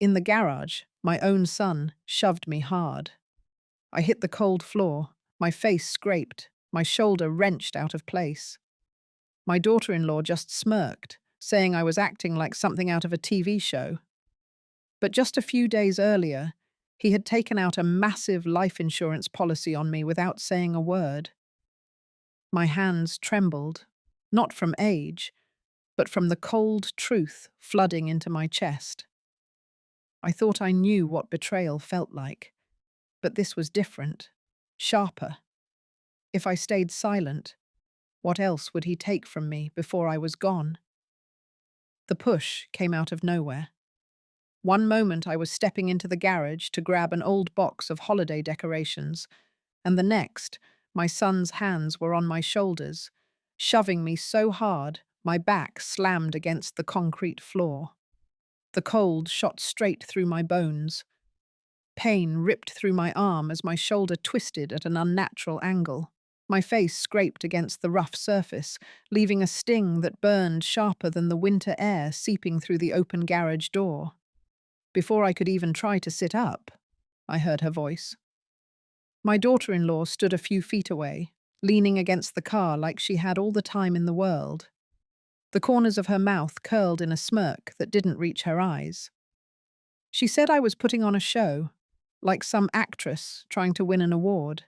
In the garage, my own son shoved me hard. I hit the cold floor, my face scraped, my shoulder wrenched out of place. My daughter-in-law just smirked, saying I was acting like something out of a TV show. But just a few days earlier, he had taken out a massive life insurance policy on me without saying a word. My hands trembled, not from age, but from the cold truth flooding into my chest. I thought I knew what betrayal felt like, but this was different, sharper. If I stayed silent, what else would he take from me before I was gone? The push came out of nowhere. One moment I was stepping into the garage to grab an old box of holiday decorations, and the next, my son's hands were on my shoulders, shoving me so hard my back slammed against the concrete floor. The cold shot straight through my bones. Pain ripped through my arm as my shoulder twisted at an unnatural angle. My face scraped against the rough surface, leaving a sting that burned sharper than the winter air seeping through the open garage door. Before I could even try to sit up, I heard her voice. My daughter-in-law stood a few feet away, leaning against the car like she had all the time in the world. The corners of her mouth curled in a smirk that didn't reach her eyes. She said I was putting on a show, like some actress trying to win an award.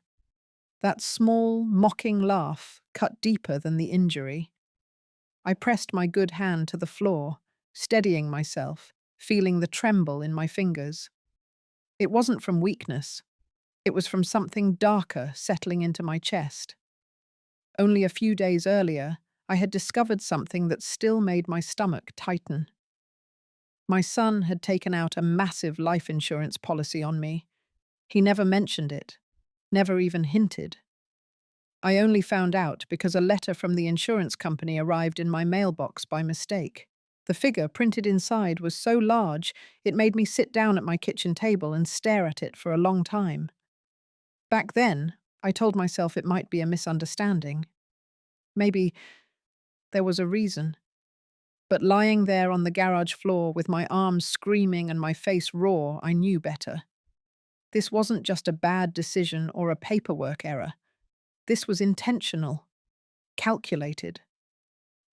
That small, mocking laugh cut deeper than the injury. I pressed my good hand to the floor, steadying myself, feeling the tremble in my fingers. It wasn't from weakness. It was from something darker settling into my chest. Only a few days earlier, I had discovered something that still made my stomach tighten. My son had taken out a massive life insurance policy on me. He never mentioned it, never even hinted. I only found out because a letter from the insurance company arrived in my mailbox by mistake. The figure printed inside was so large, it made me sit down at my kitchen table and stare at it for a long time. Back then, I told myself it might be a misunderstanding. Maybe there was a reason. But lying there on the garage floor with my arms screaming and my face raw, I knew better. This wasn't just a bad decision or a paperwork error. This was intentional, calculated.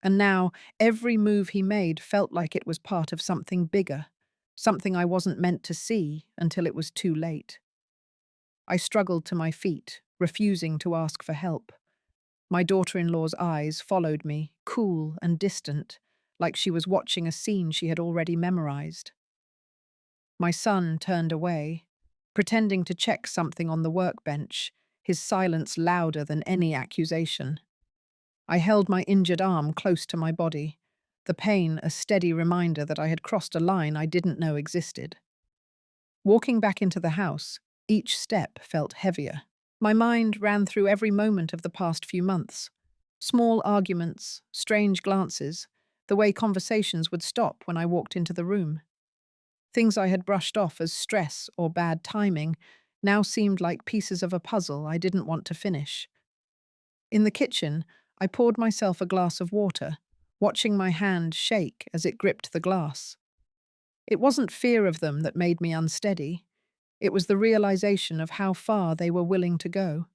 And now, every move he made felt like it was part of something bigger, something I wasn't meant to see until it was too late. I struggled to my feet, refusing to ask for help. My daughter-in-law's eyes followed me, cool and distant, like she was watching a scene she had already memorized. My son turned away, pretending to check something on the workbench, his silence louder than any accusation. I held my injured arm close to my body, the pain a steady reminder that I had crossed a line I didn't know existed. Walking back into the house, each step felt heavier. My mind ran through every moment of the past few months. Small arguments, strange glances, the way conversations would stop when I walked into the room. Things I had brushed off as stress or bad timing now seemed like pieces of a puzzle I didn't want to finish. In the kitchen, I poured myself a glass of water, watching my hand shake as it gripped the glass. It wasn't fear of them that made me unsteady. It was the realization of how far they were willing to go.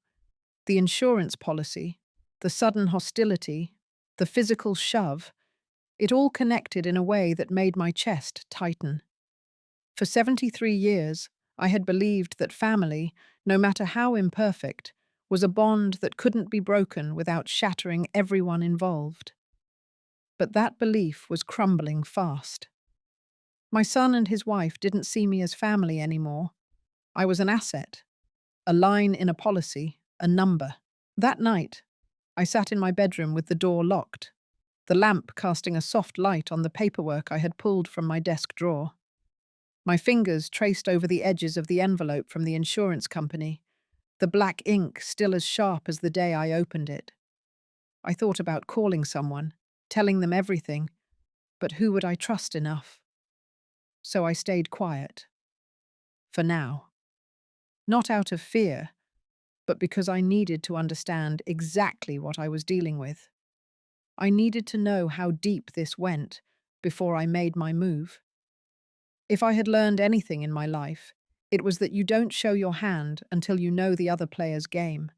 The insurance policy, the sudden hostility, the physical shove, it all connected in a way that made my chest tighten. For 73 years, I had believed that family, no matter how imperfect, was a bond that couldn't be broken without shattering everyone involved. But that belief was crumbling fast. My son and his wife didn't see me as family anymore. I was an asset, a line in a policy, a number. That night, I sat in my bedroom with the door locked, the lamp casting a soft light on the paperwork I had pulled from my desk drawer. My fingers traced over the edges of the envelope from the insurance company, the black ink still as sharp as the day I opened it. I thought about calling someone, telling them everything, but who would I trust enough? So I stayed quiet. For now. Not out of fear, but because I needed to understand exactly what I was dealing with. I needed to know how deep this went before I made my move. If I had learned anything in my life, it was that you don't show your hand until you know the other player's game.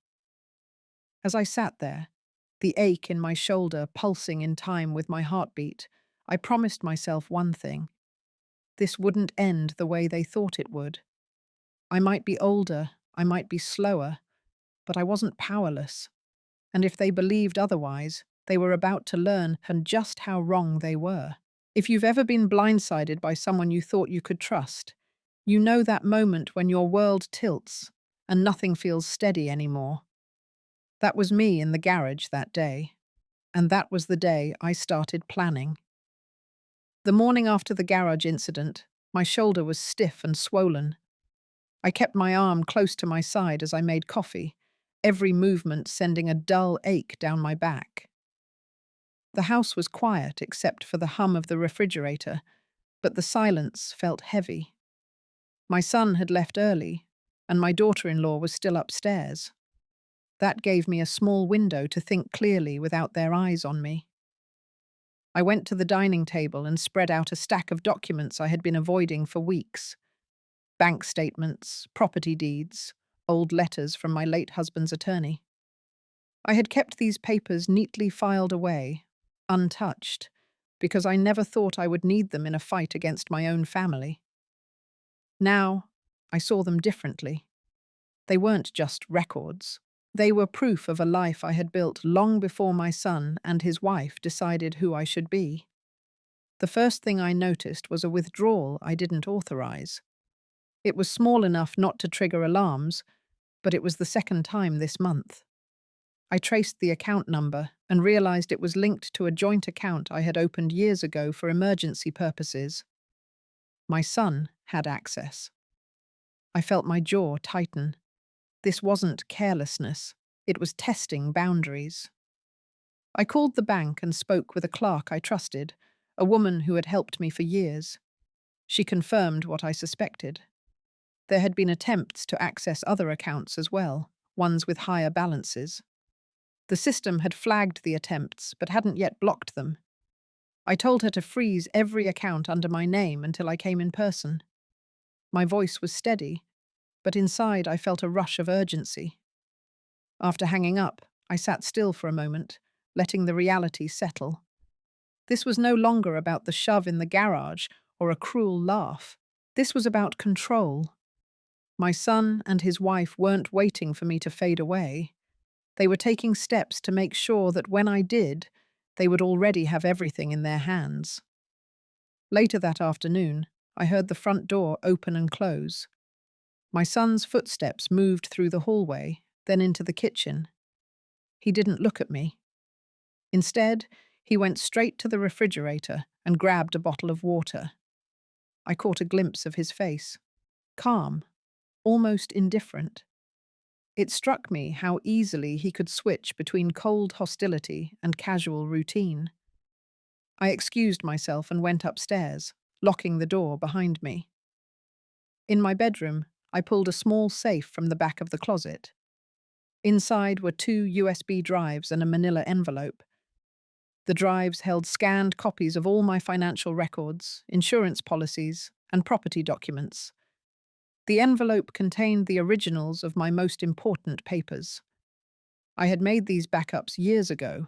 As I sat there, the ache in my shoulder pulsing in time with my heartbeat, I promised myself one thing. This wouldn't end the way they thought it would. I might be older, I might be slower, but I wasn't powerless. And if they believed otherwise, they were about to learn just how wrong they were. If you've ever been blindsided by someone you thought you could trust, you know that moment when your world tilts and nothing feels steady anymore. That was me in the garage that day, and that was the day I started planning. The morning after the garage incident, my shoulder was stiff and swollen. I kept my arm close to my side as I made coffee, every movement sending a dull ache down my back. The house was quiet except for the hum of the refrigerator, but the silence felt heavy. My son had left early, and my daughter-in-law was still upstairs. That gave me a small window to think clearly without their eyes on me. I went to the dining table and spread out a stack of documents I had been avoiding for weeks. Bank statements, property deeds, old letters from my late husband's attorney. I had kept these papers neatly filed away, untouched, because I never thought I would need them in a fight against my own family. Now, I saw them differently. They weren't just records. They were proof of a life I had built long before my son and his wife decided who I should be. The first thing I noticed was a withdrawal I didn't authorize. It was small enough not to trigger alarms, but it was the second time this month. I traced the account number and realized it was linked to a joint account I had opened years ago for emergency purposes. My son had access. I felt my jaw tighten. This wasn't carelessness, it was testing boundaries. I called the bank and spoke with a clerk I trusted, a woman who had helped me for years. She confirmed what I suspected. There had been attempts to access other accounts as well, ones with higher balances. The system had flagged the attempts, but hadn't yet blocked them. I told her to freeze every account under my name until I came in person. My voice was steady, but inside I felt a rush of urgency. After hanging up, I sat still for a moment, letting the reality settle. This was no longer about the shove in the garage or a cruel laugh. This was about control. My son and his wife weren't waiting for me to fade away. They were taking steps to make sure that when I did, they would already have everything in their hands. Later that afternoon, I heard the front door open and close. My son's footsteps moved through the hallway, then into the kitchen. He didn't look at me. Instead, he went straight to the refrigerator and grabbed a bottle of water. I caught a glimpse of his face. Calm, almost indifferent. It struck me how easily he could switch between cold hostility and casual routine. I excused myself and went upstairs, locking the door behind me. In my bedroom, I pulled a small safe from the back of the closet. Inside were 2 USB drives and a manila envelope. The drives held scanned copies of all my financial records, insurance policies, and property documents. The envelope contained the originals of my most important papers. I had made these backups years ago,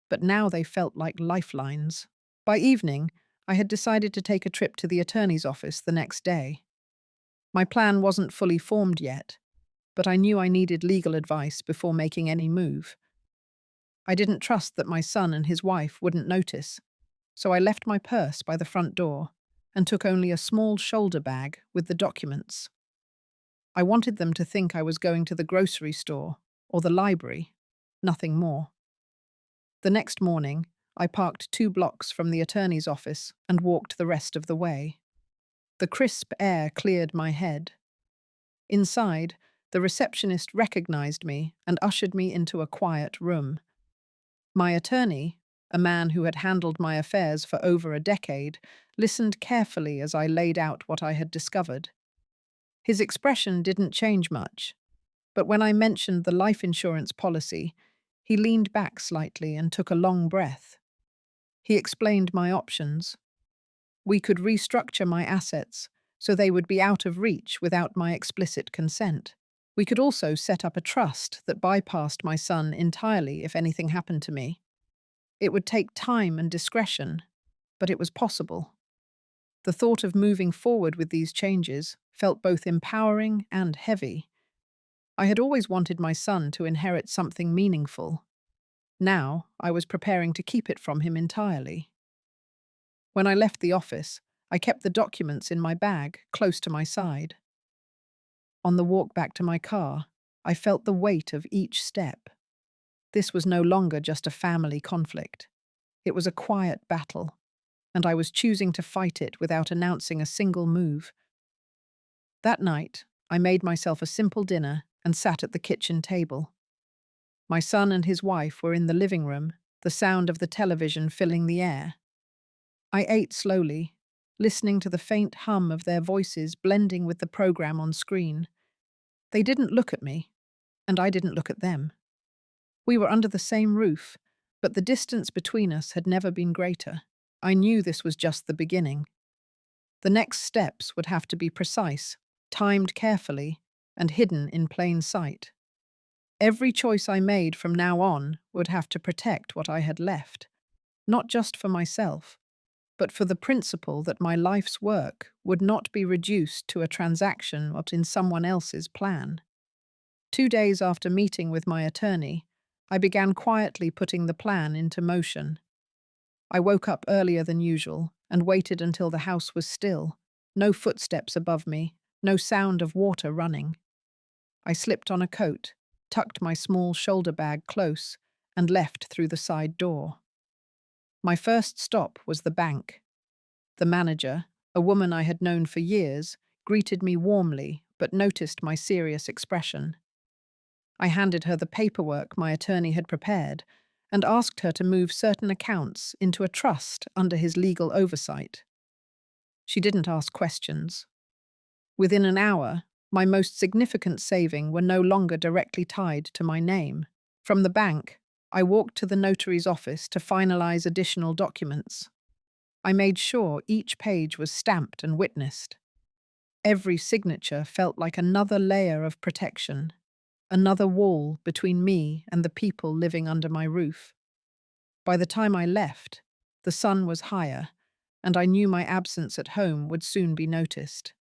but now they felt like lifelines. By evening, I had decided to take a trip to the attorney's office the next day. My plan wasn't fully formed yet, but I knew I needed legal advice before making any move. I didn't trust that my son and his wife wouldn't notice, so I left my purse by the front door and took only a small shoulder bag with the documents. I wanted them to think I was going to the grocery store or the library, nothing more. The next morning, I parked 2 blocks from the attorney's office and walked the rest of the way. The crisp air cleared my head. Inside, the receptionist recognized me and ushered me into a quiet room. My attorney, a man who had handled my affairs for over a decade, listened carefully as I laid out what I had discovered. His expression didn't change much, but when I mentioned the life insurance policy, he leaned back slightly and took a long breath. He explained my options. We could restructure my assets so they would be out of reach without my explicit consent. We could also set up a trust that bypassed my son entirely if anything happened to me. It would take time and discretion, but it was possible. The thought of moving forward with these changes felt both empowering and heavy. I had always wanted my son to inherit something meaningful. Now I was preparing to keep it from him entirely. When I left the office, I kept the documents in my bag close to my side. On the walk back to my car, I felt the weight of each step. This was no longer just a family conflict. It was a quiet battle, and I was choosing to fight it without announcing a single move. That night, I made myself a simple dinner and sat at the kitchen table. My son and his wife were in the living room, the sound of the television filling the air. I ate slowly, listening to the faint hum of their voices blending with the program on screen. They didn't look at me, and I didn't look at them. We were under the same roof, but the distance between us had never been greater. I knew this was just the beginning. The next steps would have to be precise, timed carefully, and hidden in plain sight. Every choice I made from now on would have to protect what I had left, not just for myself, but for the principle that my life's work would not be reduced to a transaction in someone else's plan. 2 days after meeting with my attorney, I began quietly putting the plan into motion. I woke up earlier than usual and waited until the house was still, no footsteps above me, no sound of water running. I slipped on a coat, tucked my small shoulder bag close, and left through the side door. My first stop was the bank. The manager, a woman I had known for years, greeted me warmly but noticed my serious expression. I handed her the paperwork my attorney had prepared and asked her to move certain accounts into a trust under his legal oversight. She didn't ask questions. Within an hour, my most significant savings were no longer directly tied to my name. From the bank, I walked to the notary's office to finalize additional documents. I made sure each page was stamped and witnessed. Every signature felt like another layer of protection, another wall between me and the people living under my roof. By the time I left, the sun was higher, and I knew my absence at home would soon be noticed.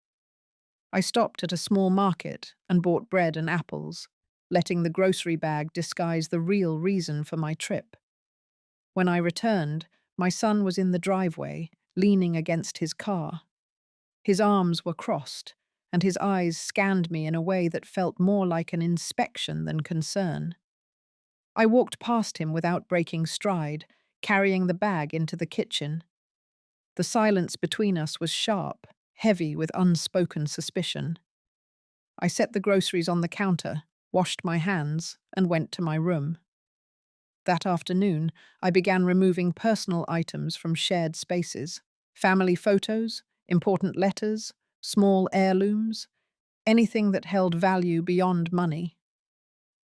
I stopped at a small market and bought bread and apples, letting the grocery bag disguise the real reason for my trip. When I returned, my son was in the driveway, leaning against his car. His arms were crossed, and his eyes scanned me in a way that felt more like an inspection than concern. I walked past him without breaking stride, carrying the bag into the kitchen. The silence between us was sharp, heavy with unspoken suspicion. I set the groceries on the counter, washed my hands, and went to my room. That afternoon, I began removing personal items from shared spaces: family photos, important letters, small heirlooms, anything that held value beyond money.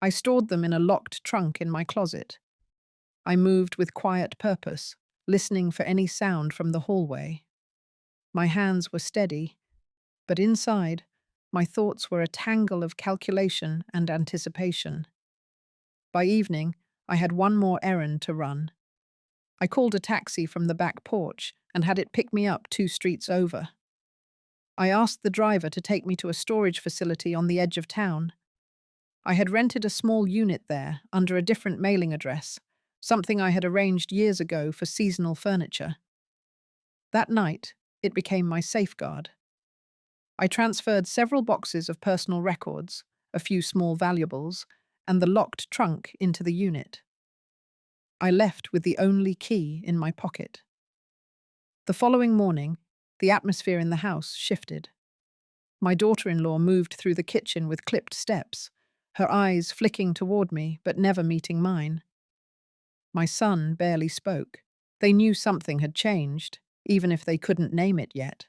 I stored them in a locked trunk in my closet. I moved with quiet purpose, listening for any sound from the hallway. My hands were steady, but inside, my thoughts were a tangle of calculation and anticipation. By evening, I had one more errand to run. I called a taxi from the back porch and had it pick me up 2 streets over. I asked the driver to take me to a storage facility on the edge of town. I had rented a small unit there under a different mailing address, something I had arranged years ago for seasonal furniture. That night, it became my safeguard. I transferred several boxes of personal records, a few small valuables, and the locked trunk into the unit. I left with the only key in my pocket. The following morning, the atmosphere in the house shifted. My daughter-in-law moved through the kitchen with clipped steps, her eyes flicking toward me but never meeting mine. My son barely spoke. They knew something had changed, even if they couldn't name it yet.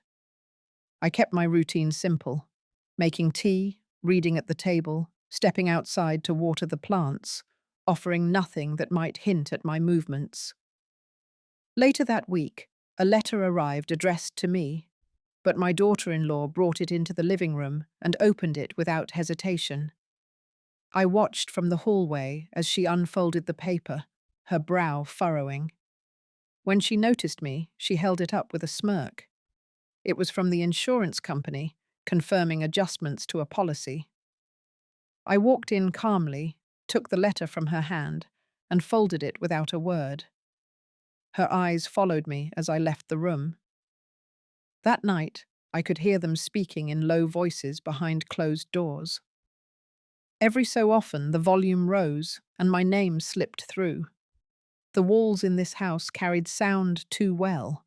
I kept my routine simple: making tea, reading at the table, stepping outside to water the plants, offering nothing that might hint at my movements. Later that week, A letter arrived addressed to me, but my daughter-in-law brought it into the living room and opened it without hesitation. I watched from the hallway as she unfolded the paper, her brow furrowing. When she noticed me, she held it up with a smirk. It was from the insurance company, confirming adjustments to a policy. I walked in calmly, took the letter from her hand, and folded it without a word. Her eyes followed me as I left the room. That night, I could hear them speaking in low voices behind closed doors. Every so often, the volume rose, and my name slipped through. The walls in this house carried sound too well.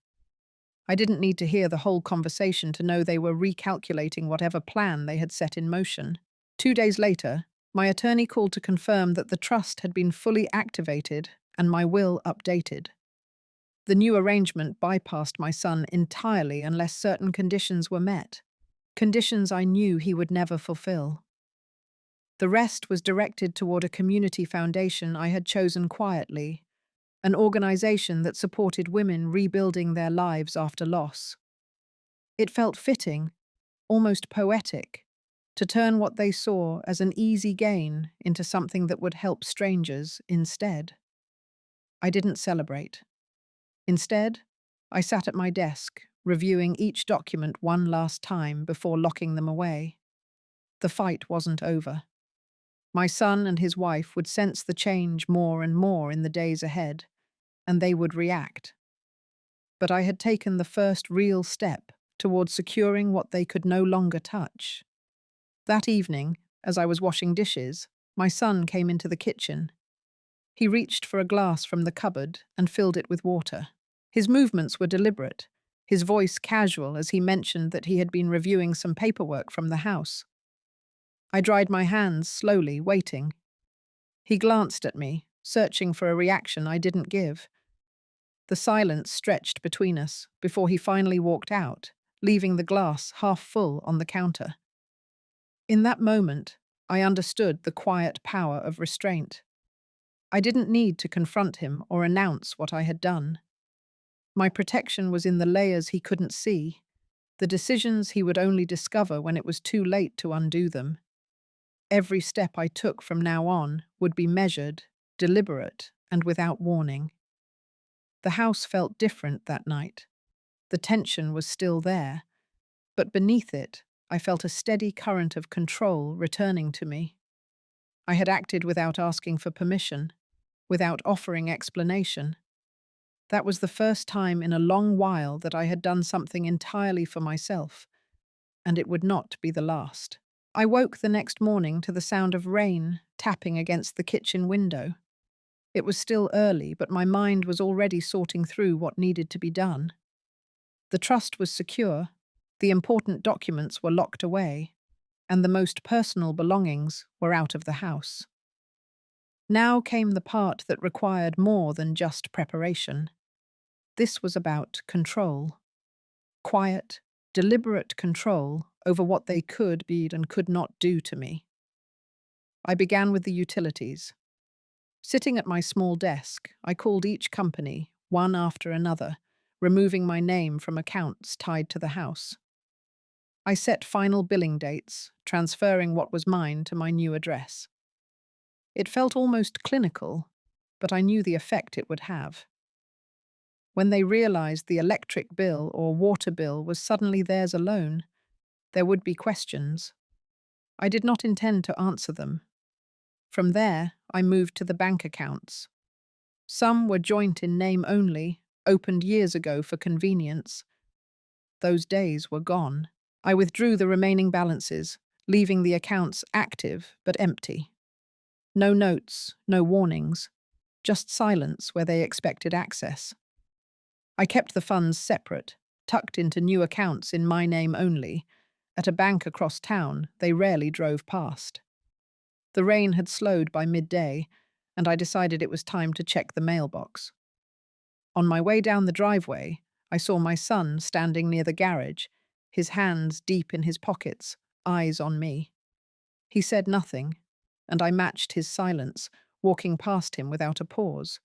I didn't need to hear the whole conversation to know they were recalculating whatever plan they had set in motion. 2 days later, my attorney called to confirm that the trust had been fully activated and my will updated. The new arrangement bypassed my son entirely unless certain conditions were met, conditions I knew he would never fulfill. The rest was directed toward a community foundation I had chosen quietly, an organization that supported women rebuilding their lives after loss. It felt fitting, almost poetic, to turn what they saw as an easy gain into something that would help strangers instead. I didn't celebrate. Instead, I sat at my desk, reviewing each document one last time before locking them away. The fight wasn't over. My son and his wife would sense the change more and more in the days ahead, and they would react. But I had taken the first real step towards securing what they could no longer touch. That evening, as I was washing dishes, my son came into the kitchen. He reached for a glass from the cupboard and filled it with water. His movements were deliberate, his voice casual as he mentioned that he had been reviewing some paperwork from the house. I dried my hands slowly, waiting. He glanced at me, searching for a reaction I didn't give. The silence stretched between us before he finally walked out, leaving the glass half full on the counter. In that moment, I understood the quiet power of restraint. I didn't need to confront him or announce what I had done. My protection was in the layers he couldn't see, the decisions he would only discover when it was too late to undo them. Every step I took from now on would be measured, deliberate, and without warning. The house felt different that night. The tension was still there, but beneath it, I felt a steady current of control returning to me. I had acted without asking for permission, without offering explanation. That was the first time in a long while that I had done something entirely for myself, and it would not be the last. I woke the next morning to the sound of rain tapping against the kitchen window. It was still early, but my mind was already sorting through what needed to be done. The trust was secure, the important documents were locked away, and the most personal belongings were out of the house. Now came the part that required more than just preparation. This was about control. Quiet, deliberate control over what they could be and could not do to me. I began with the utilities. Sitting at my small desk, I called each company, one after another, removing my name from accounts tied to the house. I set final billing dates, transferring what was mine to my new address. It felt almost clinical, but I knew the effect it would have. When they realized the electric bill or water bill was suddenly theirs alone, there would be questions. I did not intend to answer them. From there, I moved to the bank accounts. Some were joint in name only, opened years ago for convenience. Those days were gone. I withdrew the remaining balances, leaving the accounts active but empty. No notes, no warnings, just silence where they expected access. I kept the funds separate, tucked into new accounts in my name only. At a bank across town, they rarely drove past. The rain had slowed by midday, and I decided it was time to check the mailbox. On my way down the driveway, I saw my son standing near the garage, his hands deep in his pockets, eyes on me. He said nothing, and I matched his silence, walking past him without a pause.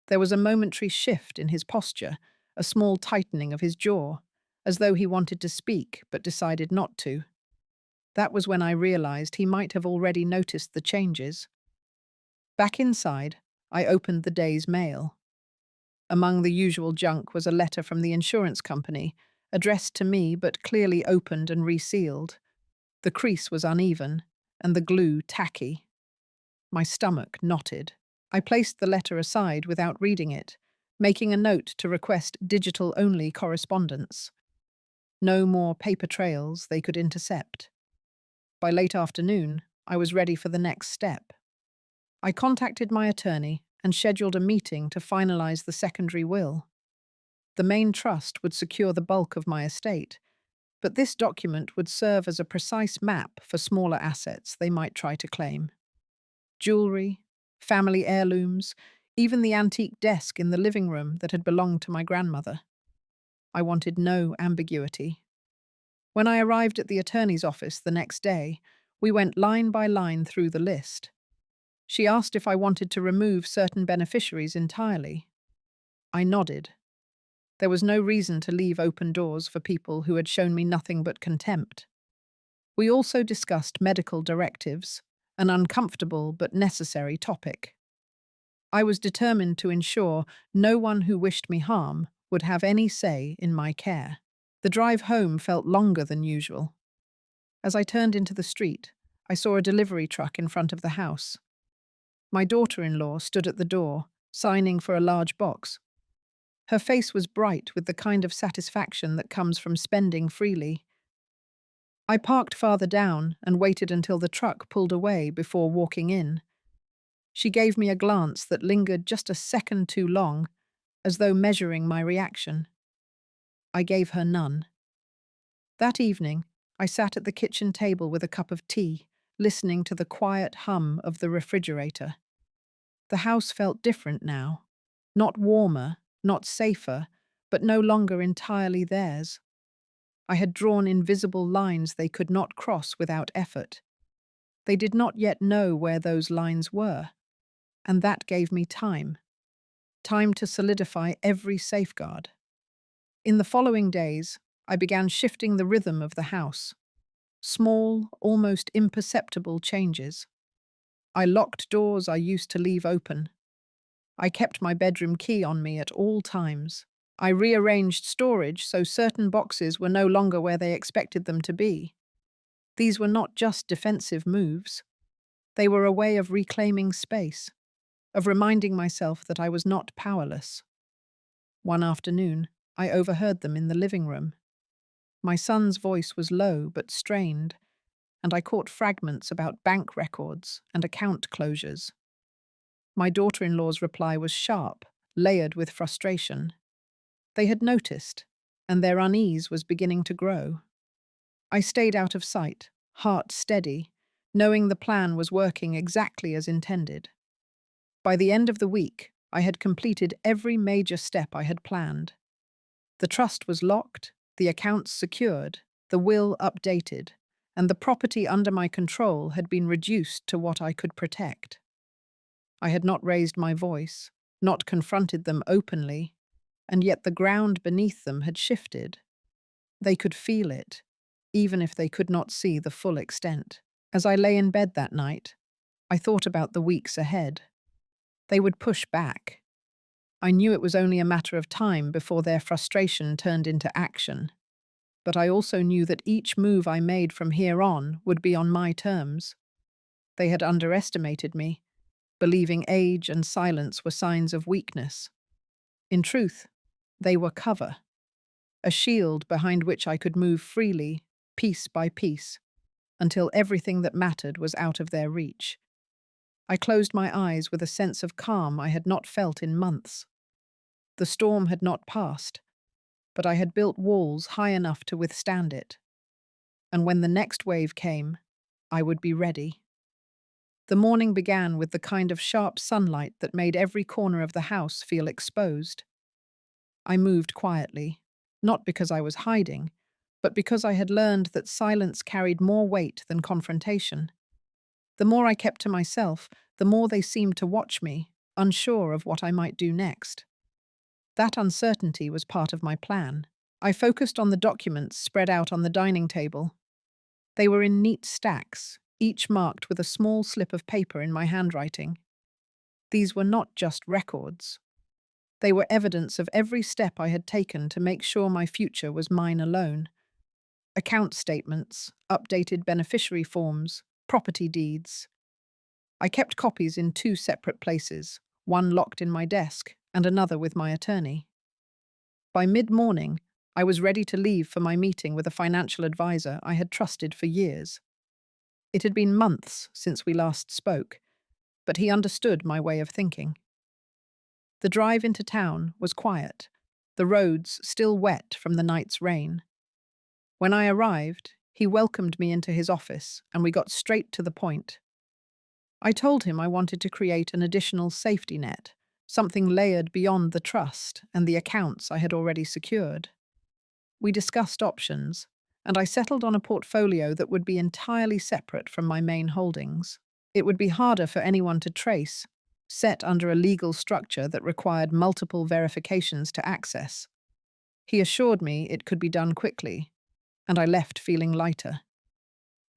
There was a momentary shift in his posture, a small tightening of his jaw, as though he wanted to speak but decided not to. That was when I realized he might have already noticed the changes. Back inside, I opened the day's mail. Among the usual junk was a letter from the insurance company, addressed to me but clearly opened and resealed. The crease was uneven, and the glue tacky. My stomach knotted. I placed the letter aside without reading it, making a note to request digital-only correspondence. No more paper trails they could intercept. By late afternoon, I was ready for the next step. I contacted my attorney and scheduled a meeting to finalize the secondary will. The main trust would secure the bulk of my estate, but this document would serve as a precise map for smaller assets they might try to claim. Jewelry, family heirlooms, even the antique desk in the living room that had belonged to my grandmother. I wanted no ambiguity. When I arrived at the attorney's office the next day, we went line by line through the list. She asked if I wanted to remove certain beneficiaries entirely. I nodded. There was no reason to leave open doors for people who had shown me nothing but contempt. We also discussed medical directives, an uncomfortable but necessary topic. I was determined to ensure no one who wished me harm would have any say in my care. The drive home felt longer than usual. As I turned into the street, I saw a delivery truck in front of the house. My daughter-in-law stood at the door, signing for a large box. Her face was bright with the kind of satisfaction that comes from spending freely. I parked farther down and waited until the truck pulled away before walking in. She gave me a glance that lingered just a second too long, as though measuring my reaction. I gave her none. That evening, I sat at the kitchen table with a cup of tea, listening to the quiet hum of the refrigerator. The house felt different now. Not warmer, not safer, but no longer entirely theirs. I had drawn invisible lines they could not cross without effort. They did not yet know where those lines were, and that gave me time. Time to solidify every safeguard. In the following days, I began shifting the rhythm of the house. Small, almost imperceptible changes. I locked doors I used to leave open. I kept my bedroom key on me at all times. I rearranged storage so certain boxes were no longer where they expected them to be. These were not just defensive moves. They were a way of reclaiming space, of reminding myself that I was not powerless. One afternoon, I overheard them in the living room. My son's voice was low but strained, and I caught fragments about bank records and account closures. My daughter-in-law's reply was sharp, layered with frustration. They had noticed, and their unease was beginning to grow. I stayed out of sight, heart steady, knowing the plan was working exactly as intended. By the end of the week, I had completed every major step I had planned. The trust was locked, the accounts secured, the will updated, and the property under my control had been reduced to what I could protect. I had not raised my voice, not confronted them openly, and yet the ground beneath them had shifted. They could feel it, even if they could not see the full extent. As I lay in bed that night, I thought about the weeks ahead. They would push back. I knew it was only a matter of time before their frustration turned into action. But I also knew that each move I made from here on would be on my terms. They had underestimated me, believing age and silence were signs of weakness. In truth, they were cover, a shield behind which I could move freely, piece by piece, until everything that mattered was out of their reach. I closed my eyes with a sense of calm I had not felt in months. The storm had not passed, but I had built walls high enough to withstand it. And when the next wave came, I would be ready. The morning began with the kind of sharp sunlight that made every corner of the house feel exposed. I moved quietly, not because I was hiding, but because I had learned that silence carried more weight than confrontation. The more I kept to myself, the more they seemed to watch me, unsure of what I might do next. That uncertainty was part of my plan. I focused on the documents spread out on the dining table. They were in neat stacks, each marked with a small slip of paper in my handwriting. These were not just records. They were evidence of every step I had taken to make sure my future was mine alone. Account statements, updated beneficiary forms, property deeds. I kept copies in two separate places, one locked in my desk and another with my attorney. By mid-morning, I was ready to leave for my meeting with a financial advisor I had trusted for years. It had been months since we last spoke, but he understood my way of thinking. The drive into town was quiet, the roads still wet from the night's rain. When I arrived, he welcomed me into his office and we got straight to the point. I told him I wanted to create an additional safety net, something layered beyond the trust and the accounts I had already secured. We discussed options, and I settled on a portfolio that would be entirely separate from my main holdings. It would be harder for anyone to trace, set under a legal structure that required multiple verifications to access. He assured me it could be done quickly, and I left feeling lighter.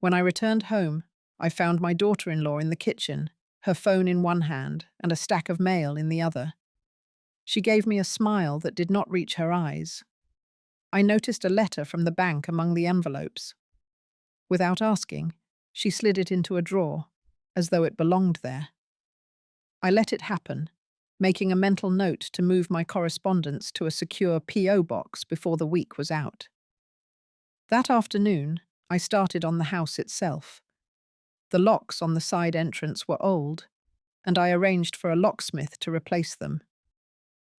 When I returned home, I found my daughter-in-law in the kitchen, her phone in one hand and a stack of mail in the other. She gave me a smile that did not reach her eyes. I noticed a letter from the bank among the envelopes. Without asking, she slid it into a drawer, as though it belonged there. I let it happen, making a mental note to move my correspondence to a secure P.O. box before the week was out. That afternoon, I started on the house itself. The locks on the side entrance were old, and I arranged for a locksmith to replace them.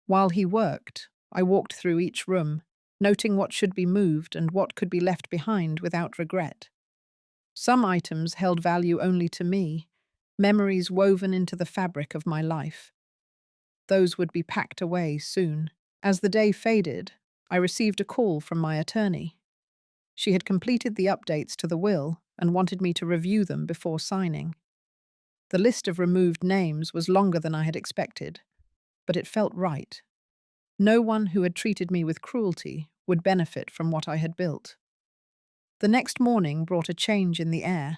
While he worked, I walked through each room, noting what should be moved and what could be left behind without regret. Some items held value only to me, memories woven into the fabric of my life. Those would be packed away soon. As the day faded, I received a call from my attorney. She had completed the updates to the will and wanted me to review them before signing. The list of removed names was longer than I had expected, but it felt right. No one who had treated me with cruelty would benefit from what I had built. The next morning brought a change in the air.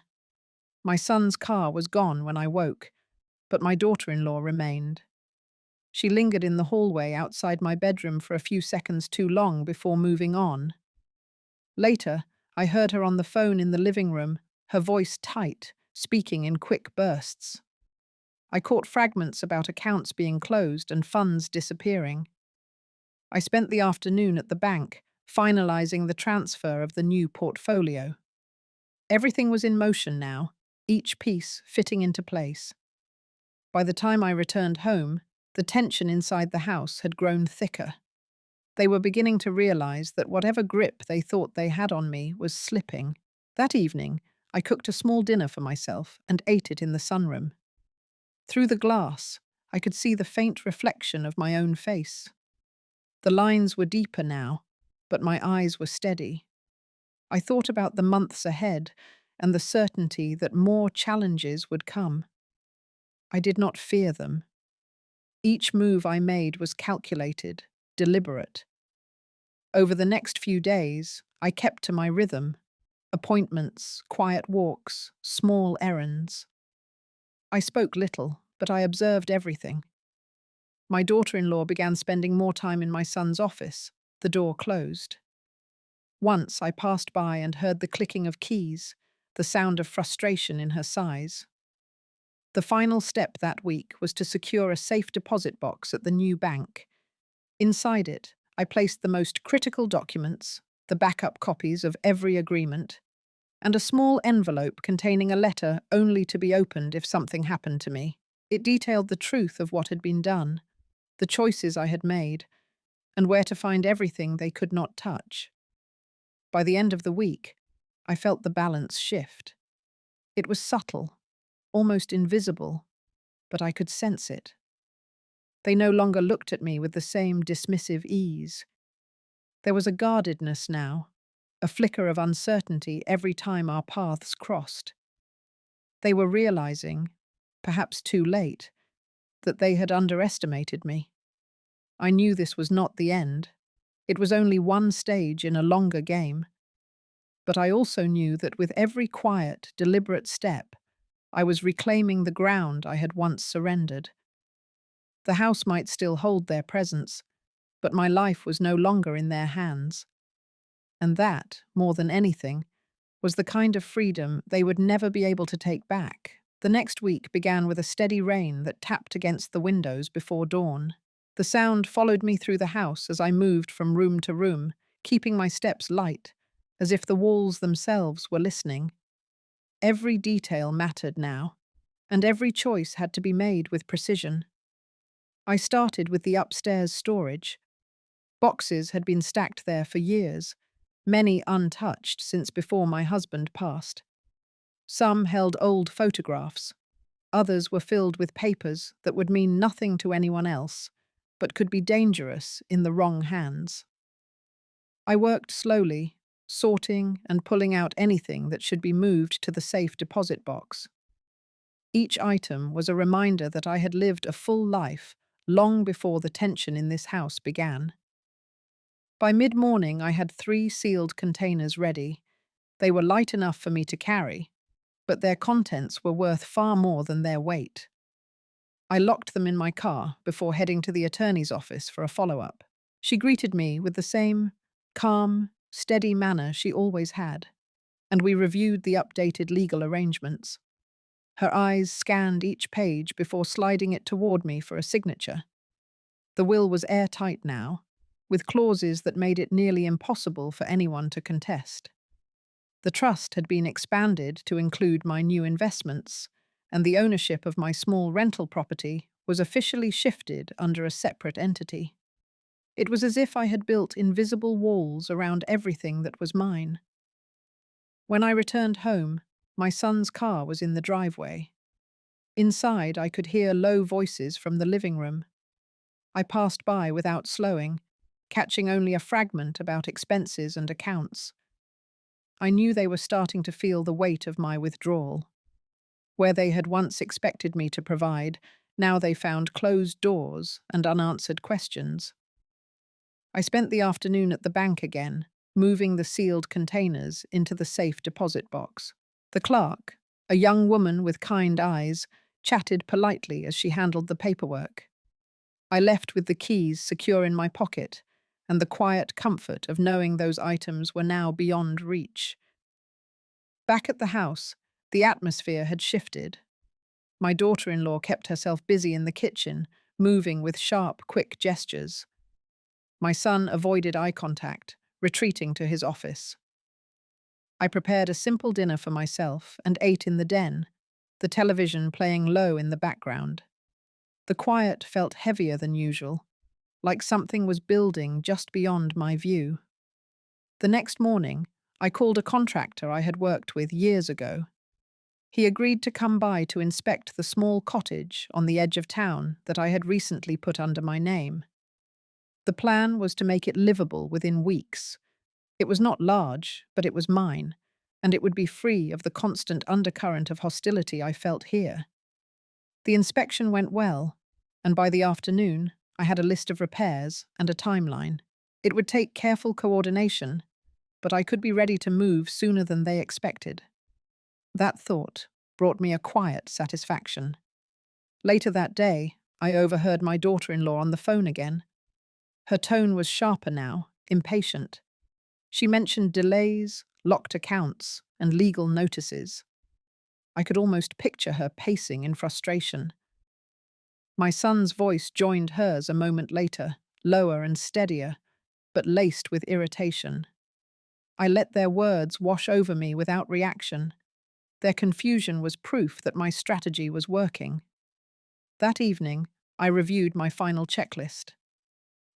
My son's car was gone when I woke, but my daughter-in-law remained. She lingered in the hallway outside my bedroom for a few seconds too long before moving on. Later, I heard her on the phone in the living room, her voice tight, speaking in quick bursts. I caught fragments about accounts being closed and funds disappearing. I spent the afternoon at the bank, finalizing the transfer of the new portfolio. Everything was in motion now, each piece fitting into place. By the time I returned home, the tension inside the house had grown thicker. They were beginning to realize that whatever grip they thought they had on me was slipping. That evening, I cooked a small dinner for myself and ate it in the sunroom. Through the glass, I could see the faint reflection of my own face. The lines were deeper now, but my eyes were steady. I thought about the months ahead and the certainty that more challenges would come. I did not fear them. Each move I made was calculated, deliberate. Over the next few days, I kept to my rhythm: appointments, quiet walks, small errands. I spoke little, but I observed everything. My daughter-in-law began spending more time in my son's office. The door closed. Once I passed by and heard the clicking of keys, the sound of frustration in her sighs. The final step that week was to secure a safe deposit box at the new bank. Inside it, I placed the most critical documents, the backup copies of every agreement, and a small envelope containing a letter only to be opened if something happened to me. It detailed the truth of what had been done, the choices I had made, and where to find everything they could not touch. By the end of the week, I felt the balance shift. It was subtle, almost invisible, but I could sense it. They no longer looked at me with the same dismissive ease. There was a guardedness now, a flicker of uncertainty every time our paths crossed. They were realizing, perhaps too late, that they had underestimated me. I knew this was not the end. It was only one stage in a longer game. But I also knew that with every quiet, deliberate step, I was reclaiming the ground I had once surrendered. The house might still hold their presence, but my life was no longer in their hands. And that, more than anything, was the kind of freedom they would never be able to take back. The next week began with a steady rain that tapped against the windows before dawn. The sound followed me through the house as I moved from room to room, keeping my steps light, as if the walls themselves were listening. Every detail mattered now, and every choice had to be made with precision. I started with the upstairs storage. Boxes had been stacked there for years, many untouched since before my husband passed. Some held old photographs. Others were filled with papers that would mean nothing to anyone else, but could be dangerous in the wrong hands. I worked slowly, sorting and pulling out anything that should be moved to the safe deposit box. Each item was a reminder that I had lived a full life long before the tension in this house began. By mid-morning, I had 3 sealed containers ready. They were light enough for me to carry, but their contents were worth far more than their weight. I locked them in my car before heading to the attorney's office for a follow-up. She greeted me with the same calm, steady manner she always had, and we reviewed the updated legal arrangements. Her eyes scanned each page before sliding it toward me for a signature. The will was airtight now, with clauses that made it nearly impossible for anyone to contest. The trust had been expanded to include my new investments, and the ownership of my small rental property was officially shifted under a separate entity. It was as if I had built invisible walls around everything that was mine. When I returned home, my son's car was in the driveway. Inside, I could hear low voices from the living room. I passed by without slowing, catching only a fragment about expenses and accounts. I knew they were starting to feel the weight of my withdrawal. Where they had once expected me to provide, now they found closed doors and unanswered questions. I spent the afternoon at the bank again, moving the sealed containers into the safe deposit box. The clerk, a young woman with kind eyes, chatted politely as she handled the paperwork. I left with the keys secure in my pocket and the quiet comfort of knowing those items were now beyond reach. Back at the house, the atmosphere had shifted. My daughter-in-law kept herself busy in the kitchen, moving with sharp, quick gestures. My son avoided eye contact, retreating to his office. I prepared a simple dinner for myself and ate in the den, the television playing low in the background. The quiet felt heavier than usual, like something was building just beyond my view. The next morning, I called a contractor I had worked with years ago. He agreed to come by to inspect the small cottage on the edge of town that I had recently put under my name. The plan was to make it livable within weeks. It was not large, but it was mine, and it would be free of the constant undercurrent of hostility I felt here. The inspection went well, and by the afternoon, I had a list of repairs and a timeline. It would take careful coordination, but I could be ready to move sooner than they expected. That thought brought me a quiet satisfaction. Later that day, I overheard my daughter-in-law on the phone again. Her tone was sharper now, impatient. She mentioned delays, locked accounts, and legal notices. I could almost picture her pacing in frustration. My son's voice joined hers a moment later, lower and steadier, but laced with irritation. I let their words wash over me without reaction. Their confusion was proof that my strategy was working. That evening, I reviewed my final checklist.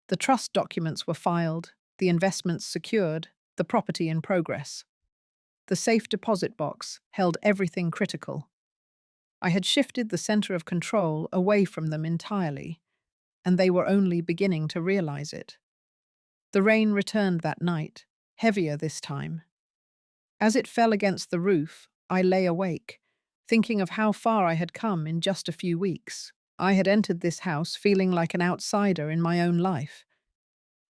The trust documents were filed, the investments secured, the property in progress. The safe deposit box held everything critical. I had shifted the center of control away from them entirely, and they were only beginning to realize it. The rain returned that night, heavier this time. As it fell against the roof, I lay awake, thinking of how far I had come in just a few weeks. I had entered this house feeling like an outsider in my own life.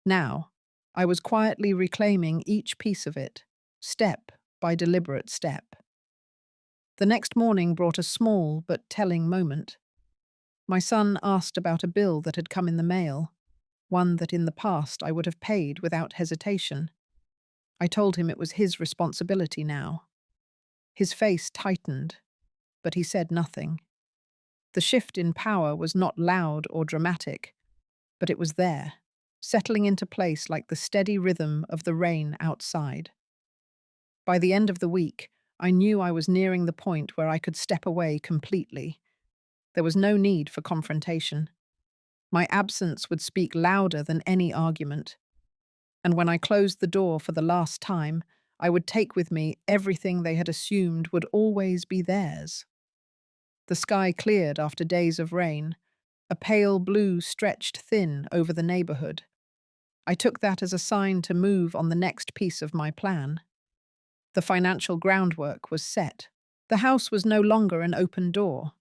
Now, I was quietly reclaiming each piece of it, step by deliberate step. The next morning brought a small but telling moment. My son asked about a bill that had come in the mail, one that in the past I would have paid without hesitation. I told him it was his responsibility now. His face tightened, but he said nothing. The shift in power was not loud or dramatic, but it was there, settling into place like the steady rhythm of the rain outside. By the end of the week, I knew I was nearing the point where I could step away completely. There was no need for confrontation. My absence would speak louder than any argument. And when I closed the door for the last time, I would take with me everything they had assumed would always be theirs. The sky cleared after days of rain. A pale blue stretched thin over the neighborhood. I took that as a sign to move on the next piece of my plan. The financial groundwork was set. The house was no longer an open door.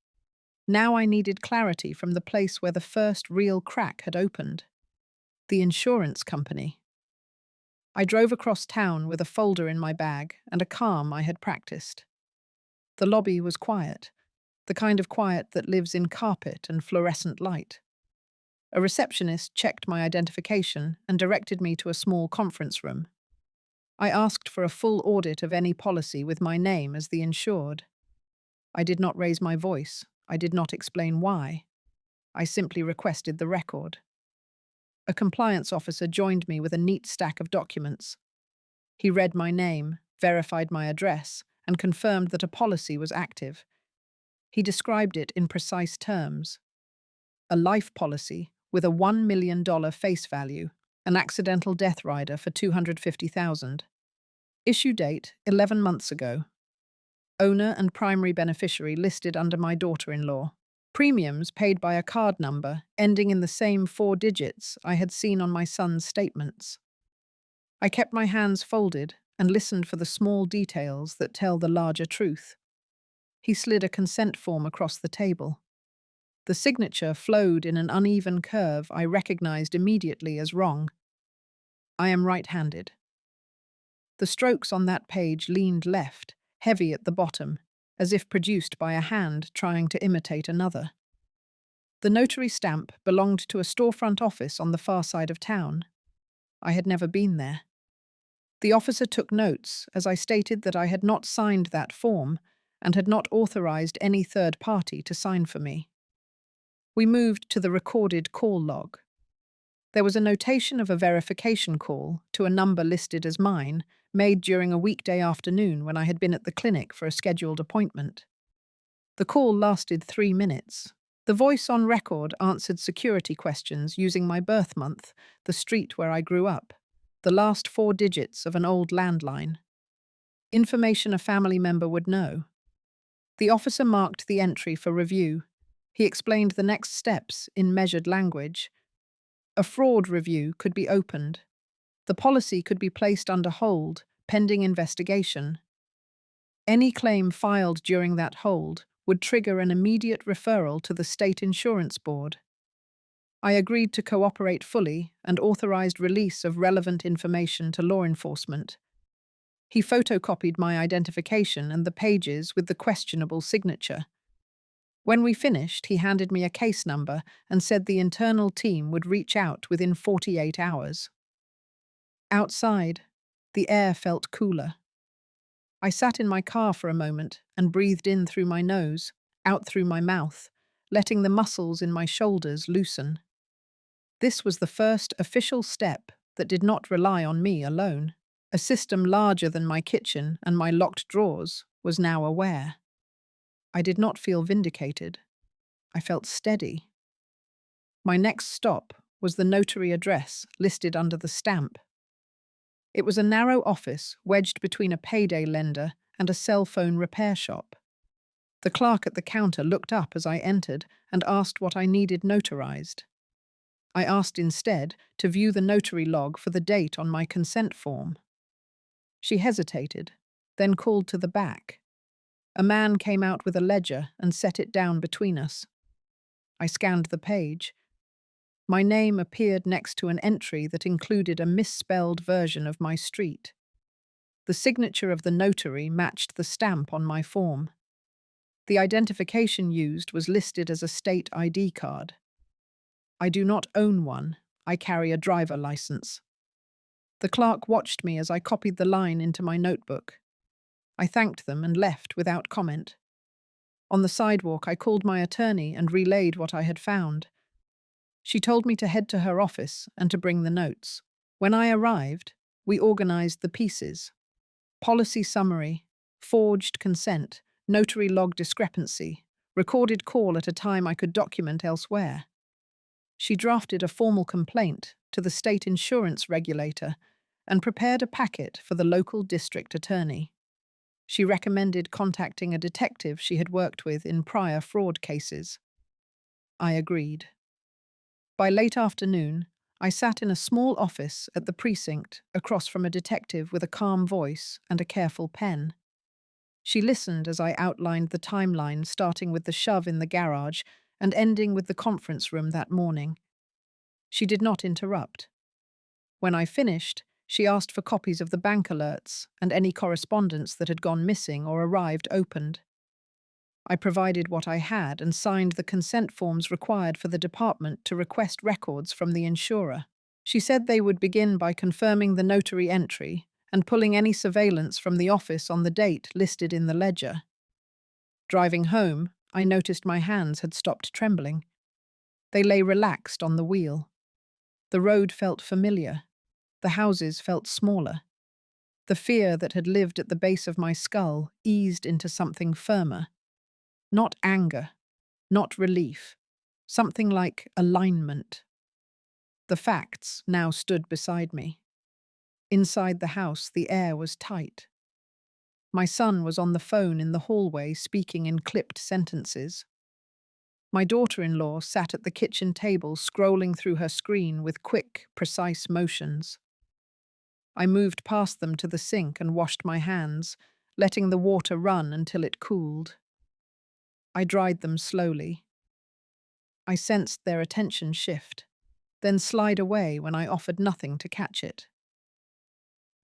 Now I needed clarity from the place where the first real crack had opened. The insurance company. I drove across town with a folder in my bag and a calm I had practiced. The lobby was quiet, the kind of quiet that lives in carpet and fluorescent light. A receptionist checked my identification and directed me to a small conference room. I asked for a full audit of any policy with my name as the insured. I did not raise my voice. I did not explain why. I simply requested the record. A compliance officer joined me with a neat stack of documents. He read my name, verified my address, and confirmed that a policy was active. He described it in precise terms. A life policy with a $1 million face value, an accidental death rider for $250,000. Issue date 11 months ago. Owner and primary beneficiary listed under my daughter-in-law. Premiums paid by a card number ending in the same 4 digits I had seen on my son's statements. I kept my hands folded and listened for the small details that tell the larger truth. He slid a consent form across the table. The signature flowed in an uneven curve I recognized immediately as wrong. I am right-handed. The strokes on that page leaned left, heavy at the bottom, as if produced by a hand trying to imitate another. The notary stamp belonged to a storefront office on the far side of town. I had never been there. The officer took notes as I stated that I had not signed that form and had not authorized any third party to sign for me. We moved to the recorded call log. There was a notation of a verification call to a number listed as mine, made during a weekday afternoon when I had been at the clinic for a scheduled appointment. The call lasted 3 minutes. The voice on record answered security questions using my birth month, the street where I grew up, the last 4 digits of an old landline. Information a family member would know. The officer marked the entry for review. He explained the next steps in measured language. A fraud review could be opened. The policy could be placed under hold, pending investigation. Any claim filed during that hold would trigger an immediate referral to the State Insurance Board. I agreed to cooperate fully and authorized release of relevant information to law enforcement. He photocopied my identification and the pages with the questionable signature. When we finished, he handed me a case number and said the internal team would reach out within 48 hours. Outside, the air felt cooler. I sat in my car for a moment and breathed in through my nose, out through my mouth, letting the muscles in my shoulders loosen. This was the first official step that did not rely on me alone. A system larger than my kitchen and my locked drawers was now aware. I did not feel vindicated. I felt steady. My next stop was the notary address listed under the stamp. It was a narrow office wedged between a payday lender and a cell phone repair shop. The clerk at the counter looked up as I entered and asked what I needed notarized. I asked instead to view the notary log for the date on my consent form. She hesitated, then called to the back. A man came out with a ledger and set it down between us. I scanned the page. My name appeared next to an entry that included a misspelled version of my street. The signature of the notary matched the stamp on my form. The identification used was listed as a state ID card. I do not own one. I carry a driver license. The clerk watched me as I copied the line into my notebook. I thanked them and left without comment. On the sidewalk, I called my attorney and relayed what I had found. She told me to head to her office and to bring the notes. When I arrived, we organized the pieces. Policy summary, forged consent, notary log discrepancy, recorded call at a time I could document elsewhere. She drafted a formal complaint to the state insurance regulator and prepared a packet for the local district attorney. She recommended contacting a detective she had worked with in prior fraud cases. I agreed. By late afternoon, I sat in a small office at the precinct across from a detective with a calm voice and a careful pen. She listened as I outlined the timeline, starting with the shove in the garage and ending with the conference room that morning. She did not interrupt. When I finished, she asked for copies of the bank alerts and any correspondence that had gone missing or arrived opened. I provided what I had and signed the consent forms required for the department to request records from the insurer. She said they would begin by confirming the notary entry and pulling any surveillance from the office on the date listed in the ledger. Driving home, I noticed my hands had stopped trembling. They lay relaxed on the wheel. The road felt familiar. The houses felt smaller. The fear that had lived at the base of my skull eased into something firmer. Not anger, not relief, something like alignment. The facts now stood beside me. Inside the house, the air was tight. My son was on the phone in the hallway, speaking in clipped sentences. My daughter-in-law sat at the kitchen table, scrolling through her screen with quick, precise motions. I moved past them to the sink and washed my hands, letting the water run until it cooled. I dried them slowly. I sensed their attention shift, then slide away when I offered nothing to catch it.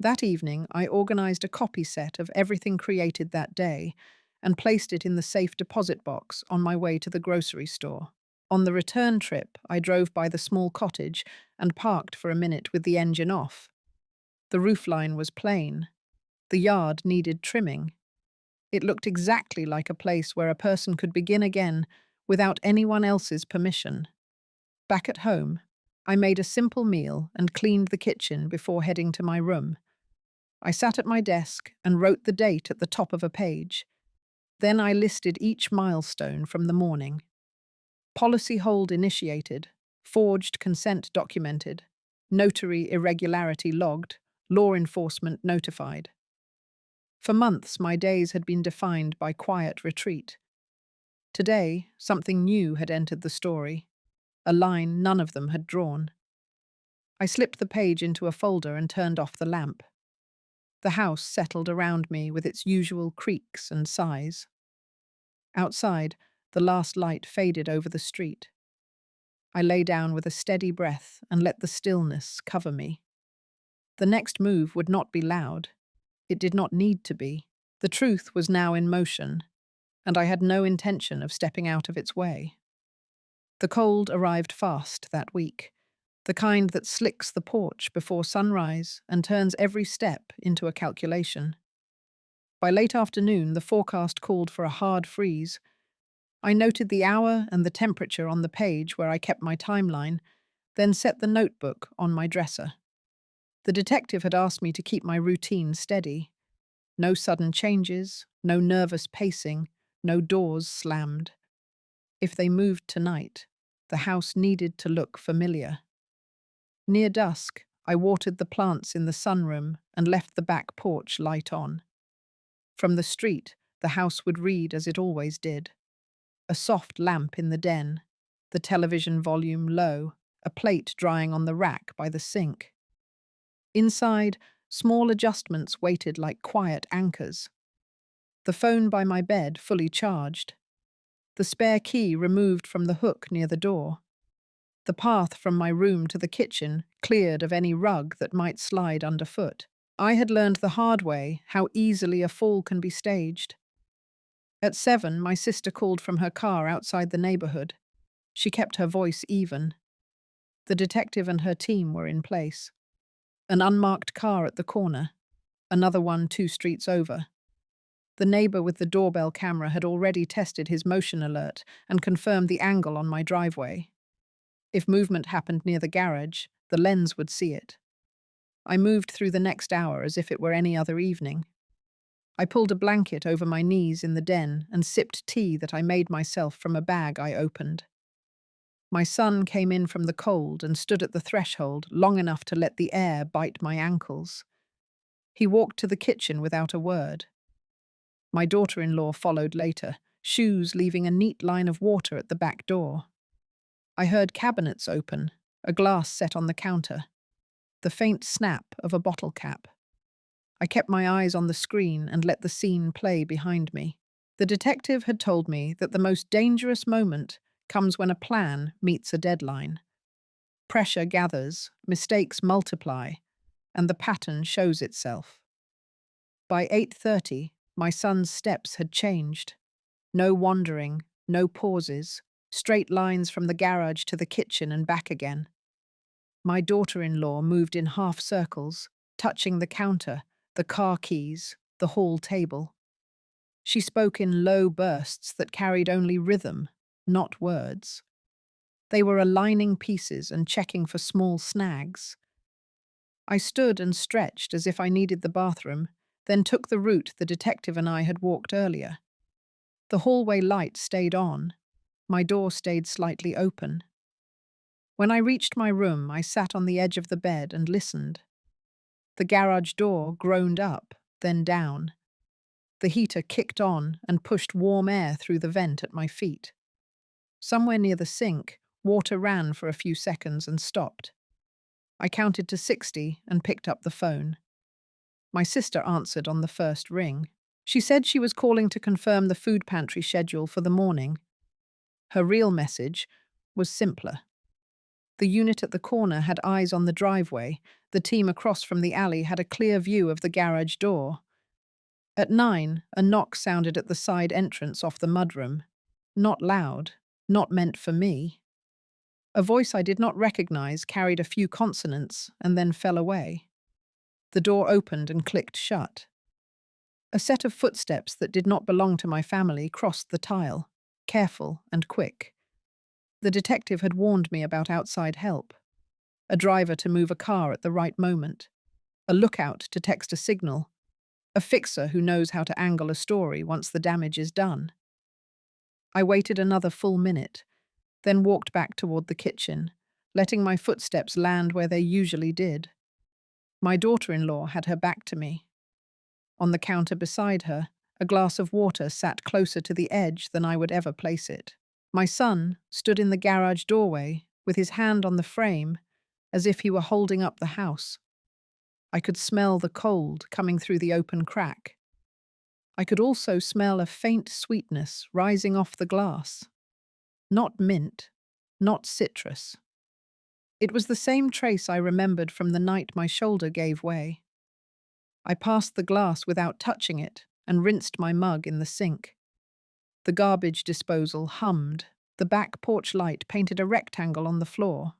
That evening, I organized a copy set of everything created that day and placed it in the safe deposit box on my way to the grocery store. On the return trip, I drove by the small cottage and parked for a minute with the engine off. The roofline was plain. The yard needed trimming. It looked exactly like a place where a person could begin again without anyone else's permission. Back at home, I made a simple meal and cleaned the kitchen before heading to my room. I sat at my desk and wrote the date at the top of a page. Then I listed each milestone from the morning. Policy hold initiated, forged consent documented, notary irregularity logged, law enforcement notified. For months, my days had been defined by quiet retreat. Today, something new had entered the story, a line none of them had drawn. I slipped the page into a folder and turned off the lamp. The house settled around me with its usual creaks and sighs. Outside, the last light faded over the street. I lay down with a steady breath and let the stillness cover me. The next move would not be loud. It did not need to be. The truth was now in motion, and I had no intention of stepping out of its way. The cold arrived fast that week, the kind that slicks the porch before sunrise and turns every step into a calculation. By late afternoon, the forecast called for a hard freeze. I noted the hour and the temperature on the page where I kept my timeline, then set the notebook on my dresser. The detective had asked me to keep my routine steady. No sudden changes, no nervous pacing, no doors slammed. If they moved tonight, the house needed to look familiar. Near dusk, I watered the plants in the sunroom and left the back porch light on. From the street, the house would read as it always did. A soft lamp in the den, the television volume low, a plate drying on the rack by the sink. Inside, small adjustments waited like quiet anchors. The phone by my bed fully charged. the spare key removed from the hook near the door. The path from my room to the kitchen cleared of any rug that might slide underfoot. I had learned the hard way how easily a fall can be staged. At 7, my sister called from her car outside the neighborhood. She kept her voice even. The detective and her team were in place. An unmarked car at the corner, another one 2 streets over. The neighbor with the doorbell camera had already tested his motion alert and confirmed the angle on my driveway. If movement happened near the garage, the lens would see it. I moved through the next hour as if it were any other evening. I pulled a blanket over my knees in the den and sipped tea that I made myself from a bag I opened. My son came in from the cold and stood at the threshold long enough to let the air bite my ankles. He walked to the kitchen without a word. My daughter-in-law followed later, shoes leaving a neat line of water at the back door. I heard cabinets open, a glass set on the counter, the faint snap of a bottle cap. I kept my eyes on the screen and let the scene play behind me. The detective had told me that the most dangerous moment comes when a plan meets a deadline. Pressure gathers, mistakes multiply, and the pattern shows itself. By 8:30, my son's steps had changed. No wandering, no pauses, straight lines from the garage to the kitchen and back again. My daughter-in-law moved in half circles, touching the counter, the car keys, the hall table. She spoke in low bursts that carried only rhythm, not words. They were aligning pieces and checking for small snags. I stood and stretched as if I needed the bathroom, then took the route the detective and I had walked earlier. The hallway light stayed on. My door stayed slightly open. When I reached my room, I sat on the edge of the bed and listened. The garage door groaned up, then down. The heater kicked on and pushed warm air through the vent at my feet. Somewhere near the sink, water ran for a few seconds and stopped. I counted to 60 and picked up the phone. My sister answered on the first ring. She said she was calling to confirm the food pantry schedule for the morning. Her real message was simpler. The unit at the corner had eyes on the driveway. The team across from the alley had a clear view of the garage door. At 9, a knock sounded at the side entrance off the mudroom. Not loud, not meant for me. A voice I did not recognize carried a few consonants and then fell away. The door opened and clicked shut. A set of footsteps that did not belong to my family crossed the tile, careful and quick. The detective had warned me about outside help. A driver to move a car at the right moment. A lookout to text a signal. A fixer who knows how to angle a story once the damage is done. I waited another full minute, then walked back toward the kitchen, letting my footsteps land where they usually did. My daughter-in-law had her back to me. On the counter beside her, a glass of water sat closer to the edge than I would ever place it. My son stood in the garage doorway with his hand on the frame, as if he were holding up the house. I could smell the cold coming through the open crack. I could also smell a faint sweetness rising off the glass. Not mint, not citrus. It was the same trace I remembered from the night my shoulder gave way. I passed the glass without touching it and rinsed my mug in the sink. The garbage disposal hummed. The back porch light painted a rectangle on the floor.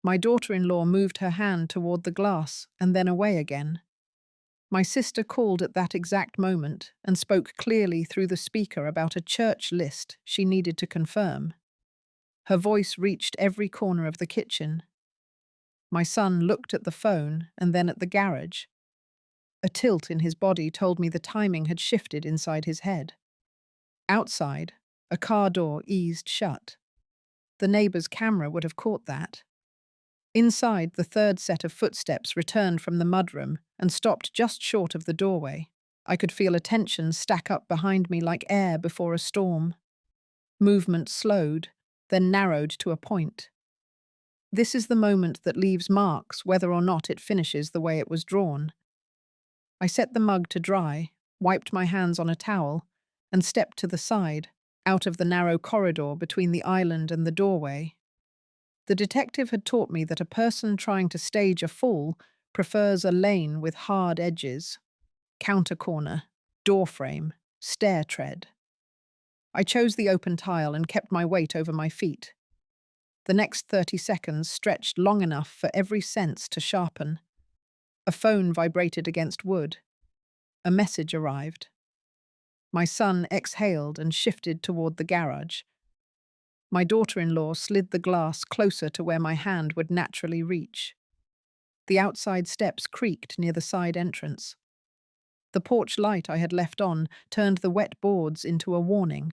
My daughter-in-law moved her hand toward the glass and then away again. My sister called at that exact moment and spoke clearly through the speaker about a church list she needed to confirm. Her voice reached every corner of the kitchen. My son looked at the phone and then at the garage. A tilt in his body told me the timing had shifted inside his head. Outside, a car door eased shut. The neighbor's camera would have caught that. Inside, the third set of footsteps returned from the mudroom and stopped just short of the doorway. I could feel a tension stack up behind me like air before a storm. Movement slowed, then narrowed to a point. This is the moment that leaves marks whether or not it finishes the way it was drawn. I set the mug to dry, wiped my hands on a towel, and stepped to the side, out of the narrow corridor between the island and the doorway. The detective had taught me that a person trying to stage a fall prefers a lane with hard edges, counter corner, door frame, stair tread. I chose the open tile and kept my weight over my feet. The next 30 seconds stretched long enough for every sense to sharpen. A phone vibrated against wood. A message arrived. My son exhaled and shifted toward the garage. My daughter-in-law slid the glass closer to where my hand would naturally reach. The outside steps creaked near the side entrance. The porch light I had left on turned the wet boards into a warning.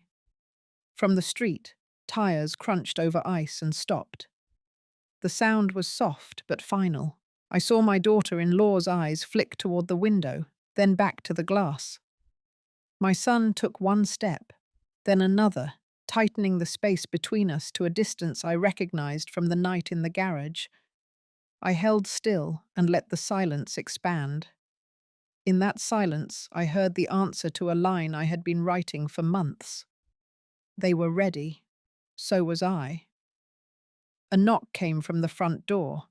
From the street, tires crunched over ice and stopped. The sound was soft but final. I saw my daughter-in-law's eyes flick toward the window, then back to the glass. My son took one step, then another, tightening the space between us to a distance I recognized from the night in the garage. I held still and let the silence expand. In that silence, I heard the answer to a line I had been writing for months. They were ready. So was I. A knock came from the front door,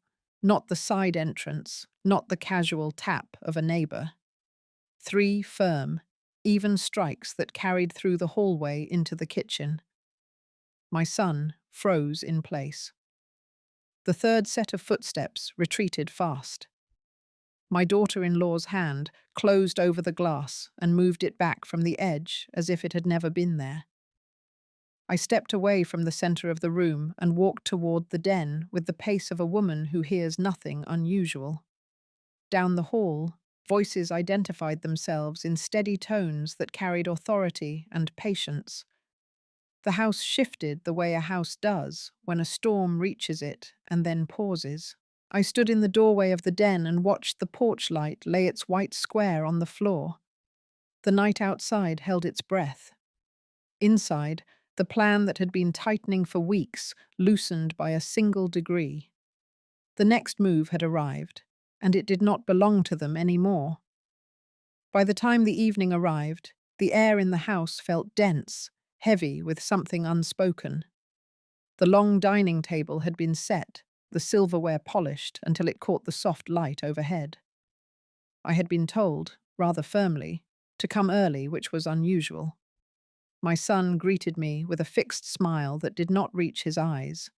not the side entrance, not the casual tap of a neighbor. 3 firm, even strikes that carried through the hallway into the kitchen. My son froze in place. The third set of footsteps retreated fast. My daughter-in-law's hand closed over the glass and moved it back from the edge as if it had never been there. I stepped away from the center of the room and walked toward the den with the pace of a woman who hears nothing unusual. Down the hall, voices identified themselves in steady tones that carried authority and patience. The house shifted the way a house does when a storm reaches it and then pauses. I stood in the doorway of the den and watched the porch light lay its white square on the floor. The night outside held its breath. Inside, the plan that had been tightening for weeks loosened by a single degree. The next move had arrived, and it did not belong to them anymore. By the time the evening arrived, the air in the house felt dense, heavy with something unspoken. The long dining table had been set, the silverware polished until it caught the soft light overhead. I had been told, rather firmly, to come early, which was unusual. My son greeted me with a fixed smile that did not reach his eyes.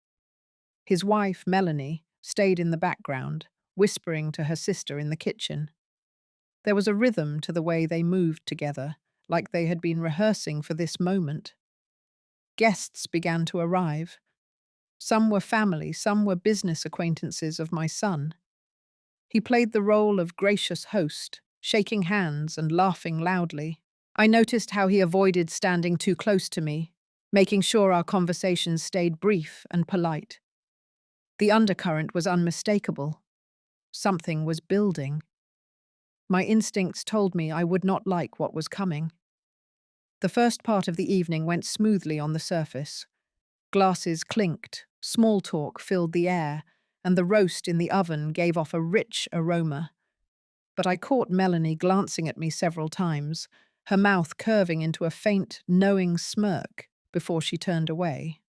His wife, Melanie, stayed in the background, whispering to her sister in the kitchen. There was a rhythm to the way they moved together, like they had been rehearsing for this moment. Guests began to arrive. Some were family, some were business acquaintances of my son. He played the role of gracious host, shaking hands and laughing loudly. I noticed how he avoided standing too close to me, making sure our conversations stayed brief and polite. The undercurrent was unmistakable. Something was building. My instincts told me I would not like what was coming. The first part of the evening went smoothly on the surface. Glasses clinked, small talk filled the air, and the roast in the oven gave off a rich aroma. But I caught Melanie glancing at me several times, her mouth curving into a faint, knowing smirk before she turned away.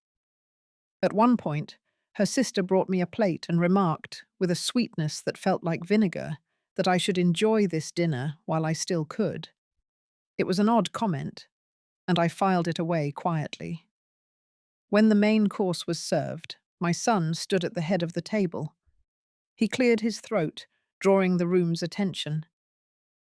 At one point, her sister brought me a plate and remarked, with a sweetness that felt like vinegar, that I should enjoy this dinner while I still could. It was an odd comment, and I filed it away quietly. When the main course was served, my son stood at the head of the table. He cleared his throat, drawing the room's attention.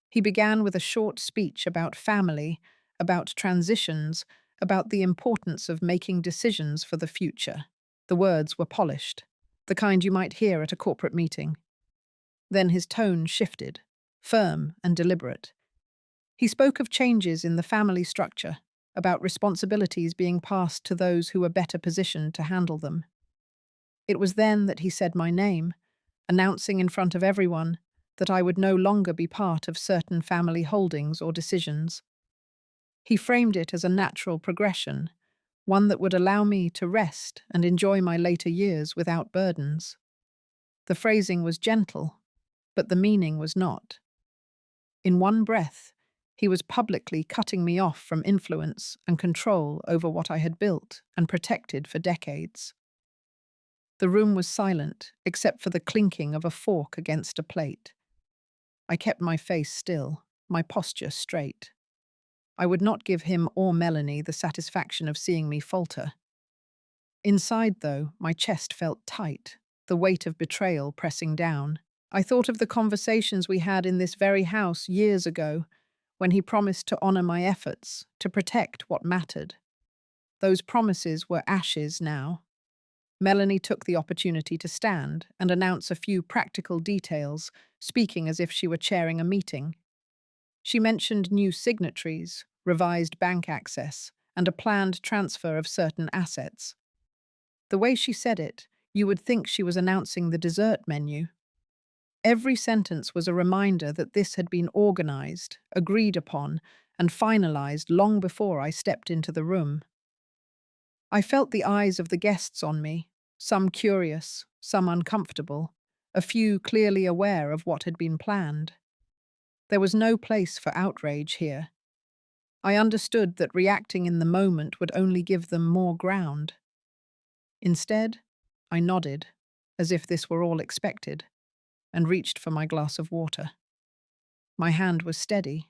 He began with a short speech about family, about transitions, about the importance of making decisions for the future. The words were polished, the kind you might hear at a corporate meeting. Then his tone shifted, firm and deliberate. He spoke of changes in the family structure, about responsibilities being passed to those who were better positioned to handle them. It was then that he said my name, announcing in front of everyone that I would no longer be part of certain family holdings or decisions. He framed it as a natural progression, one that would allow me to rest and enjoy my later years without burdens. The phrasing was gentle, but the meaning was not. In one breath, He was publicly cutting me off from influence and control over what I had built and protected for decades. The room was silent, except for the clinking of a fork against a plate. I kept my face still, my posture straight. I would not give him or Melanie the satisfaction of seeing me falter. Inside, though, my chest felt tight, the weight of betrayal pressing down. I thought of the conversations we had in this very house years ago, when he promised to honor my efforts, to protect what mattered. Those promises were ashes now. Melanie took the opportunity to stand and announce a few practical details, speaking as if she were chairing a meeting. She mentioned new signatories, revised bank access, and a planned transfer of certain assets. The way she said it, you would think she was announcing the dessert menu. Every sentence was a reminder that this had been organized, agreed upon, and finalized long before I stepped into the room. I felt the eyes of the guests on me, some curious, some uncomfortable, a few clearly aware of what had been planned. There was no place for outrage here. I understood that reacting in the moment would only give them more ground. Instead, I nodded, as if this were all expected, and reached for my glass of water. My hand was steady.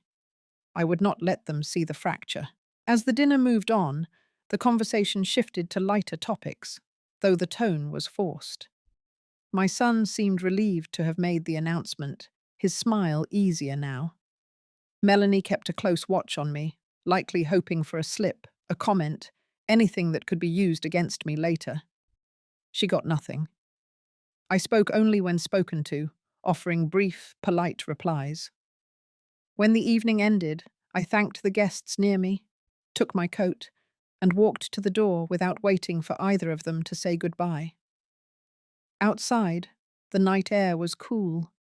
I would not let them see the fracture. As the dinner moved on, the conversation shifted to lighter topics, though the tone was forced. My son seemed relieved to have made the announcement, his smile easier now. Melanie kept a close watch on me, likely hoping for a slip, a comment, anything that could be used against me later. She got nothing. I spoke only when spoken to, offering brief, polite replies. When the evening ended, I thanked the guests near me, took my coat, and walked to the door without waiting for either of them to say goodbye. Outside, the night air was cool,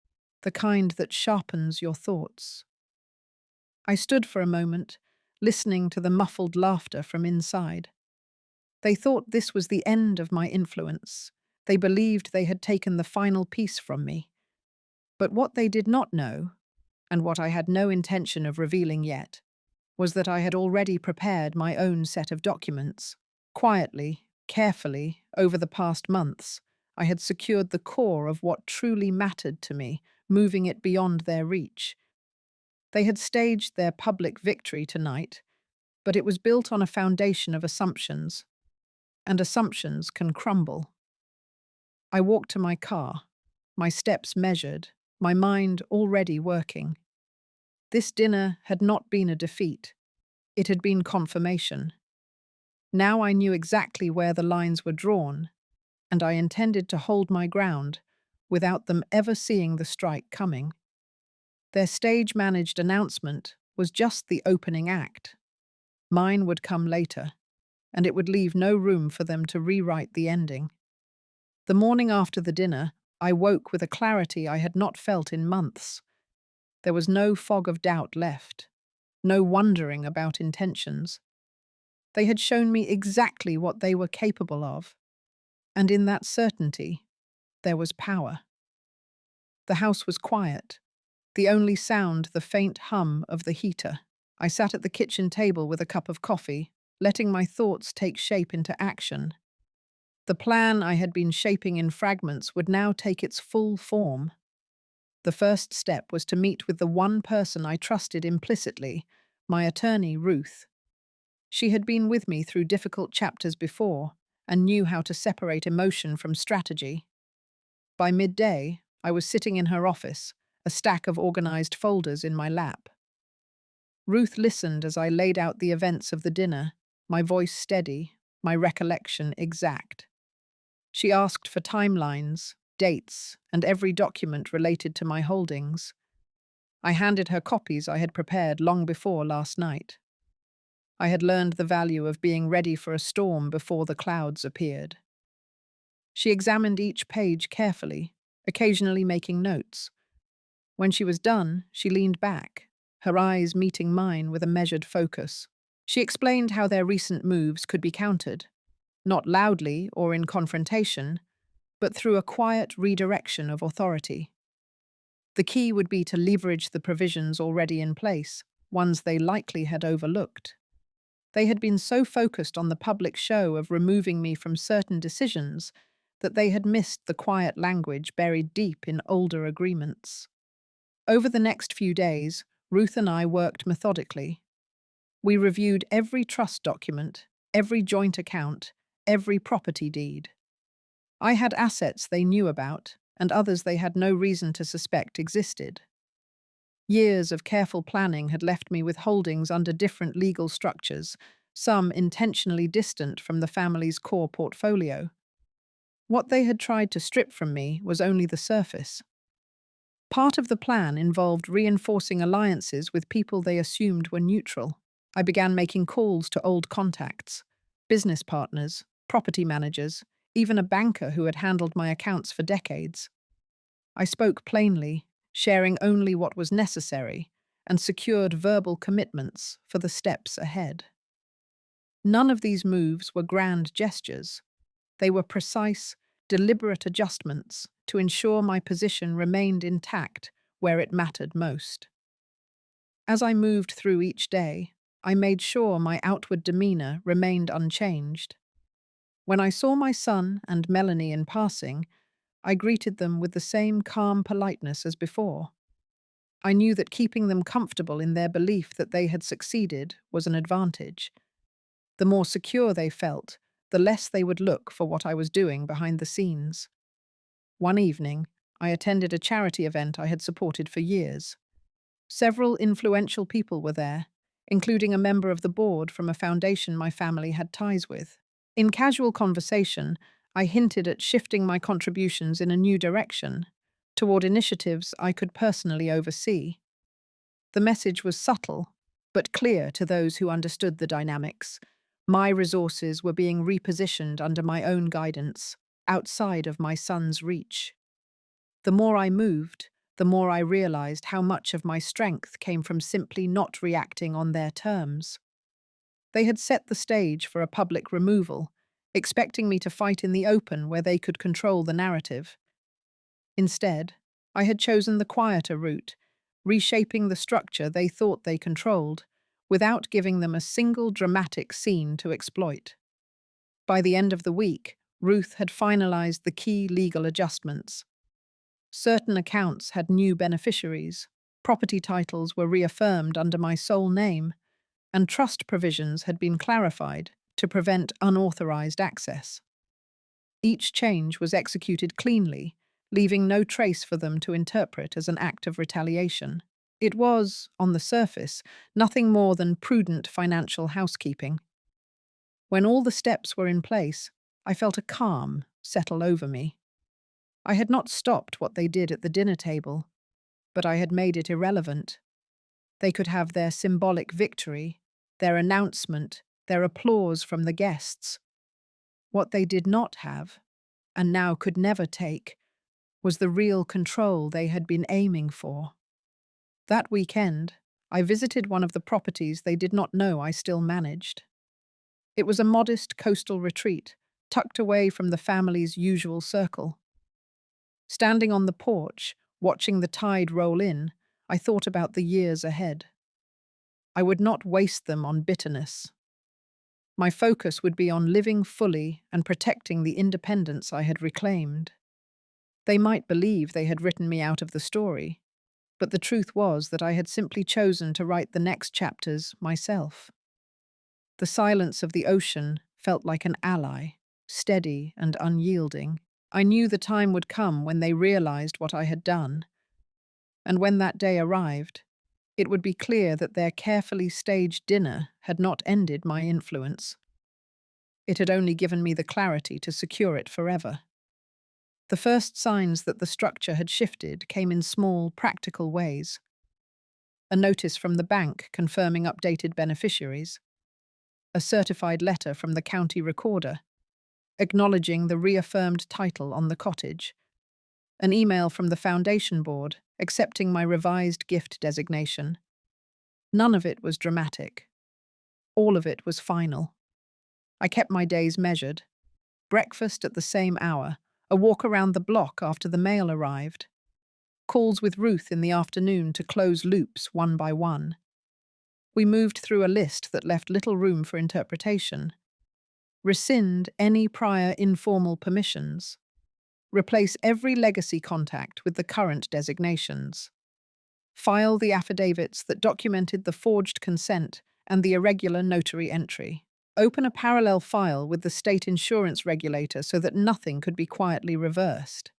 the kind that sharpens your thoughts. I stood for a moment, listening to the muffled laughter from inside. They thought this was the end of my influence. They believed they had taken the final piece from me. But what they did not know, and what I had no intention of revealing yet, was that I had already prepared my own set of documents. Quietly, carefully, over the past months, I had secured the core of what truly mattered to me, moving it beyond their reach. They had staged their public victory tonight, but it was built on a foundation of assumptions, and assumptions can crumble. I walked to my car, my steps measured, my mind already working. This dinner had not been a defeat. It had been confirmation. Now I knew exactly where the lines were drawn, and I intended to hold my ground without them ever seeing the strike coming. Their stage-managed announcement was just the opening act. Mine would come later, and it would leave no room for them to rewrite the ending. The morning after the dinner, I woke with a clarity I had not felt in months. There was no fog of doubt left, no wondering about intentions. They had shown me exactly what they were capable of, and in that certainty, there was power. The house was quiet, the only sound the faint hum of the heater. I sat at the kitchen table with a cup of coffee, letting my thoughts take shape into action. The plan I had been shaping in fragments would now take its full form. The first step was to meet with the one person I trusted implicitly, my attorney, Ruth. She had been with me through difficult chapters before and knew how to separate emotion from strategy. By midday, I was sitting in her office, a stack of organized folders in my lap. Ruth listened as I laid out the events of the dinner, my voice steady, my recollection exact. She asked for timelines, dates, and every document related to my holdings. I handed her copies I had prepared long before last night. I had learned the value of being ready for a storm before the clouds appeared. She examined each page carefully, occasionally making notes. When she was done, she leaned back, her eyes meeting mine with a measured focus. She explained how their recent moves could be countered, not loudly or in confrontation, but through a quiet redirection of authority. The key would be to leverage the provisions already in place, ones they likely had overlooked. They had been so focused on the public show of removing me from certain decisions that they had missed the quiet language buried deep in older agreements. Over the next few days, Ruth and I worked methodically. We reviewed every trust document, every joint account, every property deed. I had assets they knew about, and others they had no reason to suspect existed. Years of careful planning had left me with holdings under different legal structures, some intentionally distant from the family's core portfolio. What they had tried to strip from me was only the surface. Part of the plan involved reinforcing alliances with people they assumed were neutral. I began making calls to old contacts, business partners, property managers, even a banker who had handled my accounts for decades. I spoke plainly, sharing only what was necessary, and secured verbal commitments for the steps ahead. None of these moves were grand gestures. They were precise, deliberate adjustments to ensure my position remained intact where it mattered most. As I moved through each day, I made sure my outward demeanor remained unchanged. When I saw my son and Melanie in passing, I greeted them with the same calm politeness as before. I knew that keeping them comfortable in their belief that they had succeeded was an advantage. The more secure they felt, the less they would look for what I was doing behind the scenes. One evening, I attended a charity event I had supported for years. Several influential people were there, including a member of the board from a foundation my family had ties with. In casual conversation, I hinted at shifting my contributions in a new direction, toward initiatives I could personally oversee. The message was subtle, but clear to those who understood the dynamics. My resources were being repositioned under my own guidance, outside of my son's reach. The more I moved, the more I realized how much of my strength came from simply not reacting on their terms. They had set the stage for a public removal, expecting me to fight in the open where they could control the narrative. Instead, I had chosen the quieter route, reshaping the structure they thought they controlled, without giving them a single dramatic scene to exploit. By the end of the week, Ruth had finalized the key legal adjustments. Certain accounts had new beneficiaries, property titles were reaffirmed under my sole name, and trust provisions had been clarified to prevent unauthorized access. Each change was executed cleanly, leaving no trace for them to interpret as an act of retaliation. It was, on the surface, nothing more than prudent financial housekeeping. When all the steps were in place, I felt a calm settle over me. I had not stopped what they did at the dinner table, but I had made it irrelevant. They could have their symbolic victory, their announcement, their applause from the guests. What they did not have, and now could never take, was the real control they had been aiming for. That weekend, I visited one of the properties they did not know I still managed. It was a modest coastal retreat, tucked away from the family's usual circle. Standing on the porch, watching the tide roll in, I thought about the years ahead. I would not waste them on bitterness. My focus would be on living fully and protecting the independence I had reclaimed. They might believe they had written me out of the story, but the truth was that I had simply chosen to write the next chapters myself. The silence of the ocean felt like an ally, steady and unyielding. I knew the time would come when they realized what I had done, and when that day arrived, it would be clear that their carefully staged dinner had not ended my influence. It had only given me the clarity to secure it forever. The first signs that the structure had shifted came in small, practical ways. A notice from the bank confirming updated beneficiaries, a certified letter from the county recorder, acknowledging the reaffirmed title on the cottage, an email from the foundation board accepting my revised gift designation. None of it was dramatic. All of it was final. I kept my days measured. Breakfast at the same hour, a walk around the block after the mail arrived, calls with Ruth in the afternoon to close loops one by one. We moved through a list that left little room for interpretation. Rescind any prior informal permissions. Replace every legacy contact with the current designations. File the affidavits that documented the forged consent and the irregular notary entry. Open a parallel file with the state insurance regulator so that nothing could be quietly reversed.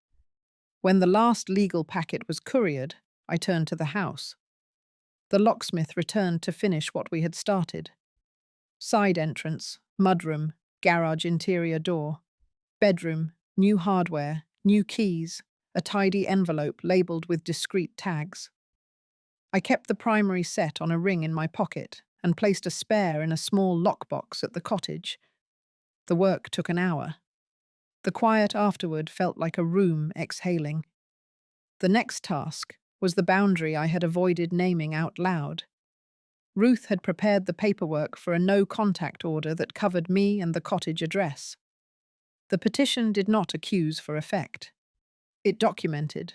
When the last legal packet was couriered, I turned to the house. The locksmith returned to finish what we had started. Side entrance, mudroom, garage interior door. Bedroom, new hardware, new keys, a tidy envelope labelled with discreet tags. I kept the primary set on a ring in my pocket and placed a spare in a small lockbox at the cottage. The work took an hour. The quiet afterward felt like a room exhaling. The next task was the boundary I had avoided naming out loud. Ruth had prepared the paperwork for a no-contact order that covered me and the cottage address. The petition did not accuse for effect. It documented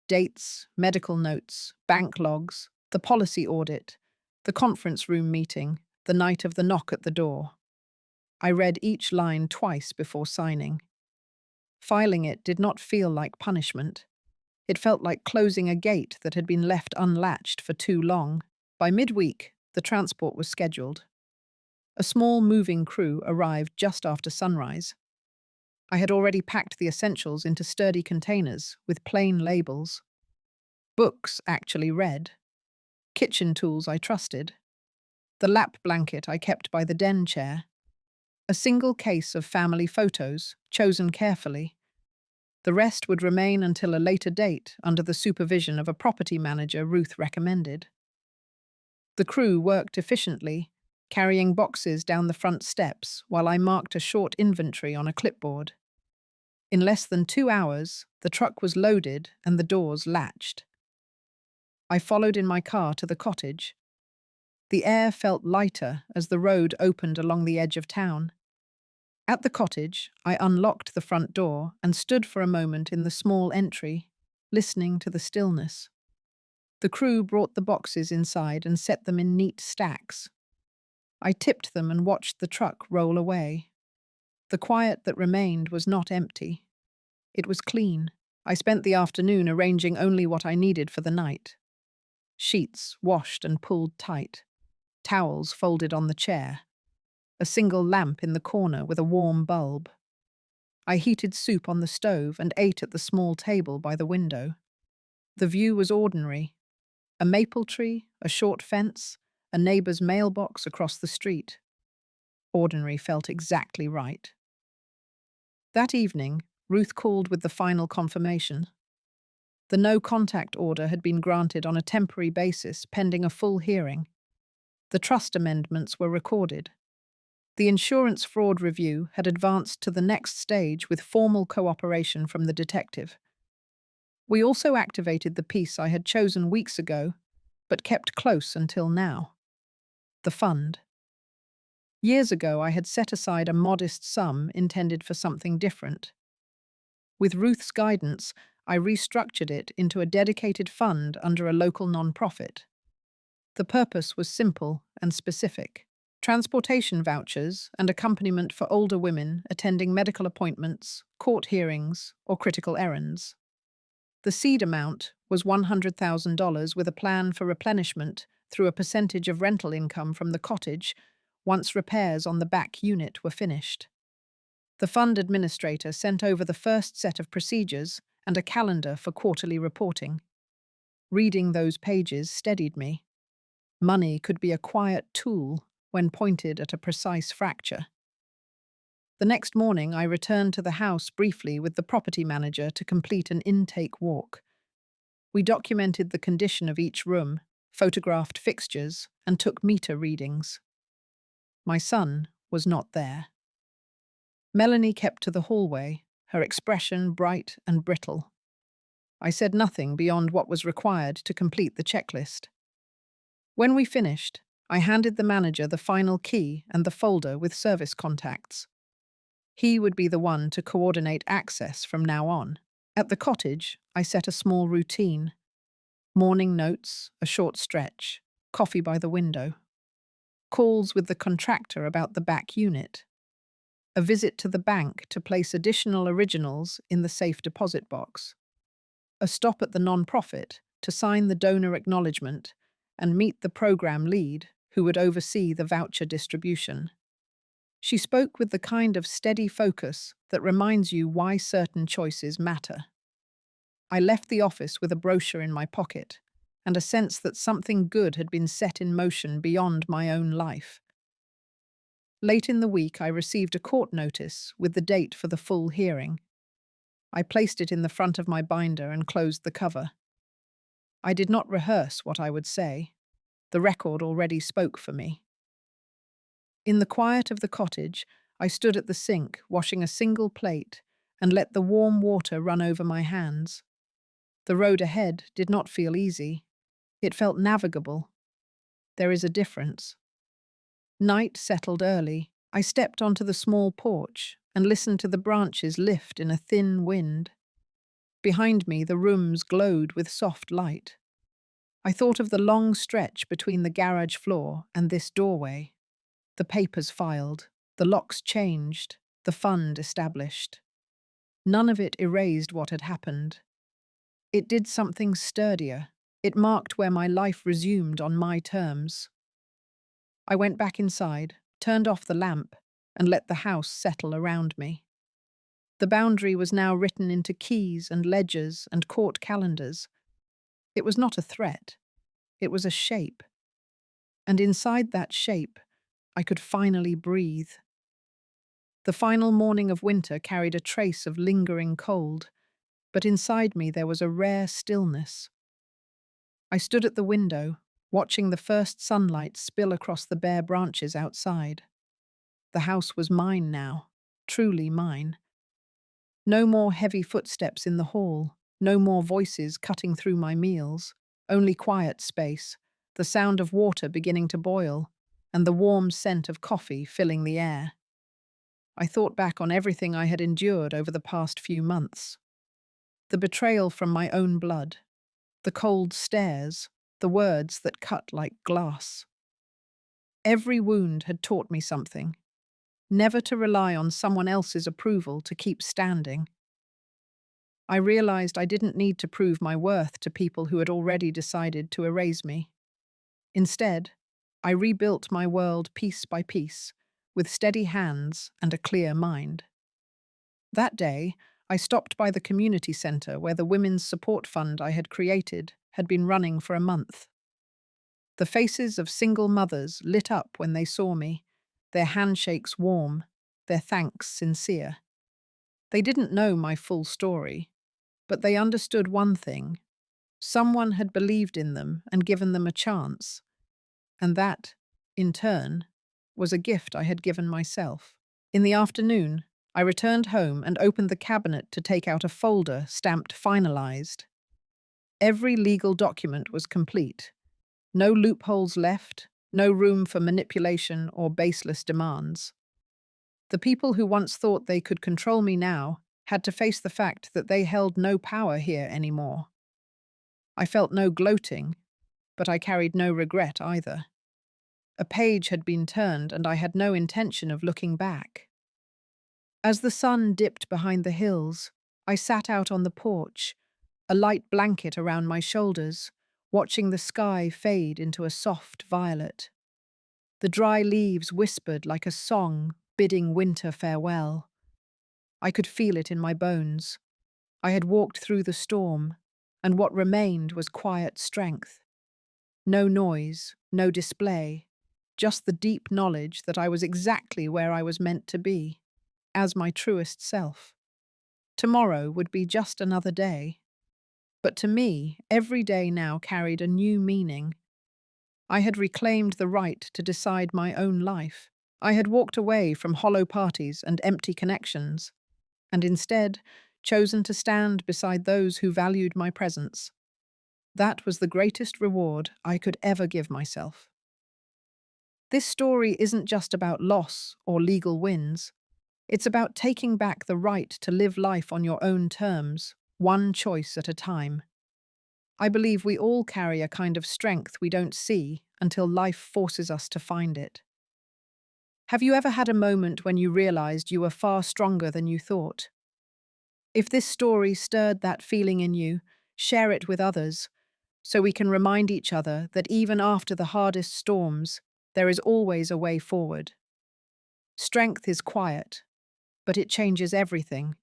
dates, medical notes, bank logs, the policy audit, the conference room meeting, the night of the knock at the door. I read each line twice before signing. Filing it did not feel like punishment. It felt like closing a gate that had been left unlatched for too long. By midweek, the transport was scheduled. A small moving crew arrived just after sunrise. I had already packed the essentials into sturdy containers with plain labels. Books actually read. Kitchen tools I trusted. The lap blanket I kept by the den chair. A single case of family photos, chosen carefully. The rest would remain until a later date under the supervision of a property manager Ruth recommended. The crew worked efficiently, carrying boxes down the front steps while I marked a short inventory on a clipboard. In less than 2 hours, the truck was loaded and the doors latched. I followed in my car to the cottage. The air felt lighter as the road opened along the edge of town. At the cottage, I unlocked the front door and stood for a moment in the small entry, listening to the stillness. The crew brought the boxes inside and set them in neat stacks. I tipped them and watched the truck roll away. The quiet that remained was not empty. It was clean. I spent the afternoon arranging only what I needed for the night. Sheets washed and pulled tight. Towels folded on the chair. A single lamp in the corner with a warm bulb. I heated soup on the stove and ate at the small table by the window. The view was ordinary. A maple tree, a short fence, a neighbour's mailbox across the street. Ordinary felt exactly right. That evening, Ruth called with the final confirmation. The no-contact order had been granted on a temporary basis pending a full hearing. The trust amendments were recorded. The insurance fraud review had advanced to the next stage with formal cooperation from the detective. We also activated the piece I had chosen weeks ago, but kept close until now. The fund. Years ago, I had set aside a modest sum intended for something different. With Ruth's guidance, I restructured it into a dedicated fund under a local non-profit. The purpose was simple and specific: transportation vouchers and accompaniment for older women attending medical appointments, court hearings, or critical errands. The seed amount was $100,000 with a plan for replenishment through a percentage of rental income from the cottage once repairs on the back unit were finished. The fund administrator sent over the first set of procedures and a calendar for quarterly reporting. Reading those pages steadied me. Money could be a quiet tool when pointed at a precise fracture. The next morning, I returned to the house briefly with the property manager to complete an intake walk. We documented the condition of each room, photographed fixtures, and took meter readings. My son was not there. Melanie kept to the hallway, her expression bright and brittle. I said nothing beyond what was required to complete the checklist. When we finished, I handed the manager the final key and the folder with service contacts. He would be the one to coordinate access from now on. At the cottage, I set a small routine. Morning notes, a short stretch, coffee by the window, calls with the contractor about the back unit, a visit to the bank to place additional originals in the safe deposit box, a stop at the non-profit to sign the donor acknowledgement and meet the program lead who would oversee the voucher distribution. She spoke with the kind of steady focus that reminds you why certain choices matter. I left the office with a brochure in my pocket and a sense that something good had been set in motion beyond my own life. Late in the week, I received a court notice with the date for the full hearing. I placed it in the front of my binder and closed the cover. I did not rehearse what I would say. The record already spoke for me. In the quiet of the cottage, I stood at the sink, washing a single plate, and let the warm water run over my hands. The road ahead did not feel easy. It felt navigable. There is a difference. Night settled early. I stepped onto the small porch and listened to the branches lift in a thin wind. Behind me, the rooms glowed with soft light. I thought of the long stretch between the garage floor and this doorway. The papers filed, the locks changed, the fund established. None of it erased what had happened. It did something sturdier. It marked where my life resumed on my terms. I went back inside, turned off the lamp, and let the house settle around me. The boundary was now written into keys and ledgers and court calendars. It was not a threat. It was a shape. And inside that shape, I could finally breathe. The final morning of winter carried a trace of lingering cold, but inside me there was a rare stillness. I stood at the window, watching the first sunlight spill across the bare branches outside. The house was mine now, truly mine. No more heavy footsteps in the hall, no more voices cutting through my meals, only quiet space, the sound of water beginning to boil, and the warm scent of coffee filling the air. I thought back on everything I had endured over the past few months. The betrayal from my own blood, the cold stares, the words that cut like glass. Every wound had taught me something. Never to rely on someone else's approval to keep standing. I realized I didn't need to prove my worth to people who had already decided to erase me. Instead, I rebuilt my world piece by piece, with steady hands and a clear mind. That day, I stopped by the community center where the women's support fund I had created had been running for a month. The faces of single mothers lit up when they saw me, their handshakes warm, their thanks sincere. They didn't know my full story, but they understood one thing. Someone had believed in them and given them a chance. And that, in turn, was a gift I had given myself. In the afternoon, I returned home and opened the cabinet to take out a folder stamped finalized. Every legal document was complete. No loopholes left, no room for manipulation or baseless demands. The people who once thought they could control me now had to face the fact that they held no power here anymore. I felt no gloating, but I carried no regret either. A page had been turned and I had no intention of looking back. As the sun dipped behind the hills, I sat out on the porch, a light blanket around my shoulders, watching the sky fade into a soft violet. The dry leaves whispered like a song bidding winter farewell. I could feel it in my bones. I had walked through the storm, and what remained was quiet strength. No noise, no display, just the deep knowledge that I was exactly where I was meant to be, as my truest self. Tomorrow would be just another day. But to me, every day now carried a new meaning. I had reclaimed the right to decide my own life. I had walked away from hollow parties and empty connections, and instead chosen to stand beside those who valued my presence. That was the greatest reward I could ever give myself. This story isn't just about loss or legal wins. It's about taking back the right to live life on your own terms, one choice at a time. I believe we all carry a kind of strength we don't see until life forces us to find it. Have you ever had a moment when you realized you were far stronger than you thought? If this story stirred that feeling in you, share it with others so we can remind each other that even after the hardest storms, there is always a way forward. Strength is quiet, but it changes everything.